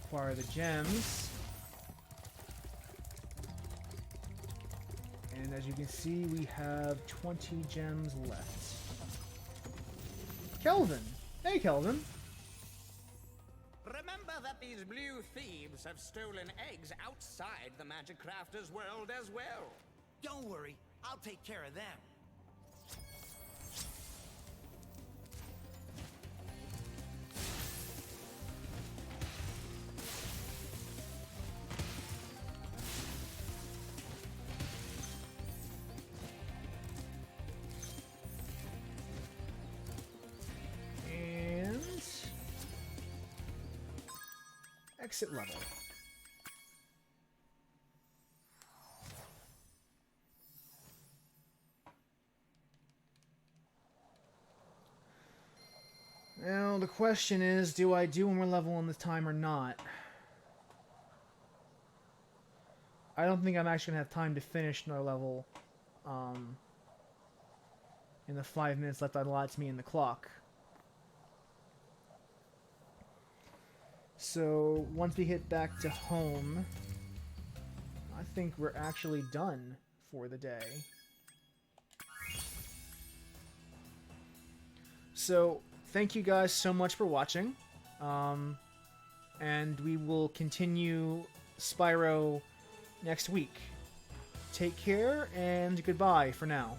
acquire the gems. And as you can see, we have 20 gems left. Kelvin! Hey, Kelvin! Remember that these blue thieves have stolen eggs outside the Magic Crafter's world as well. Don't worry, I'll take care of them. Exit level. Now the question is, do I do one more level in this time or not? I don't think I'm actually gonna have time to finish another level in the 5 minutes left that allots me in the clock. So, once we hit back to home, I think we're actually done for the day. So, thank you guys so much for watching. And we will continue Spyro next week. Take care, and goodbye for now.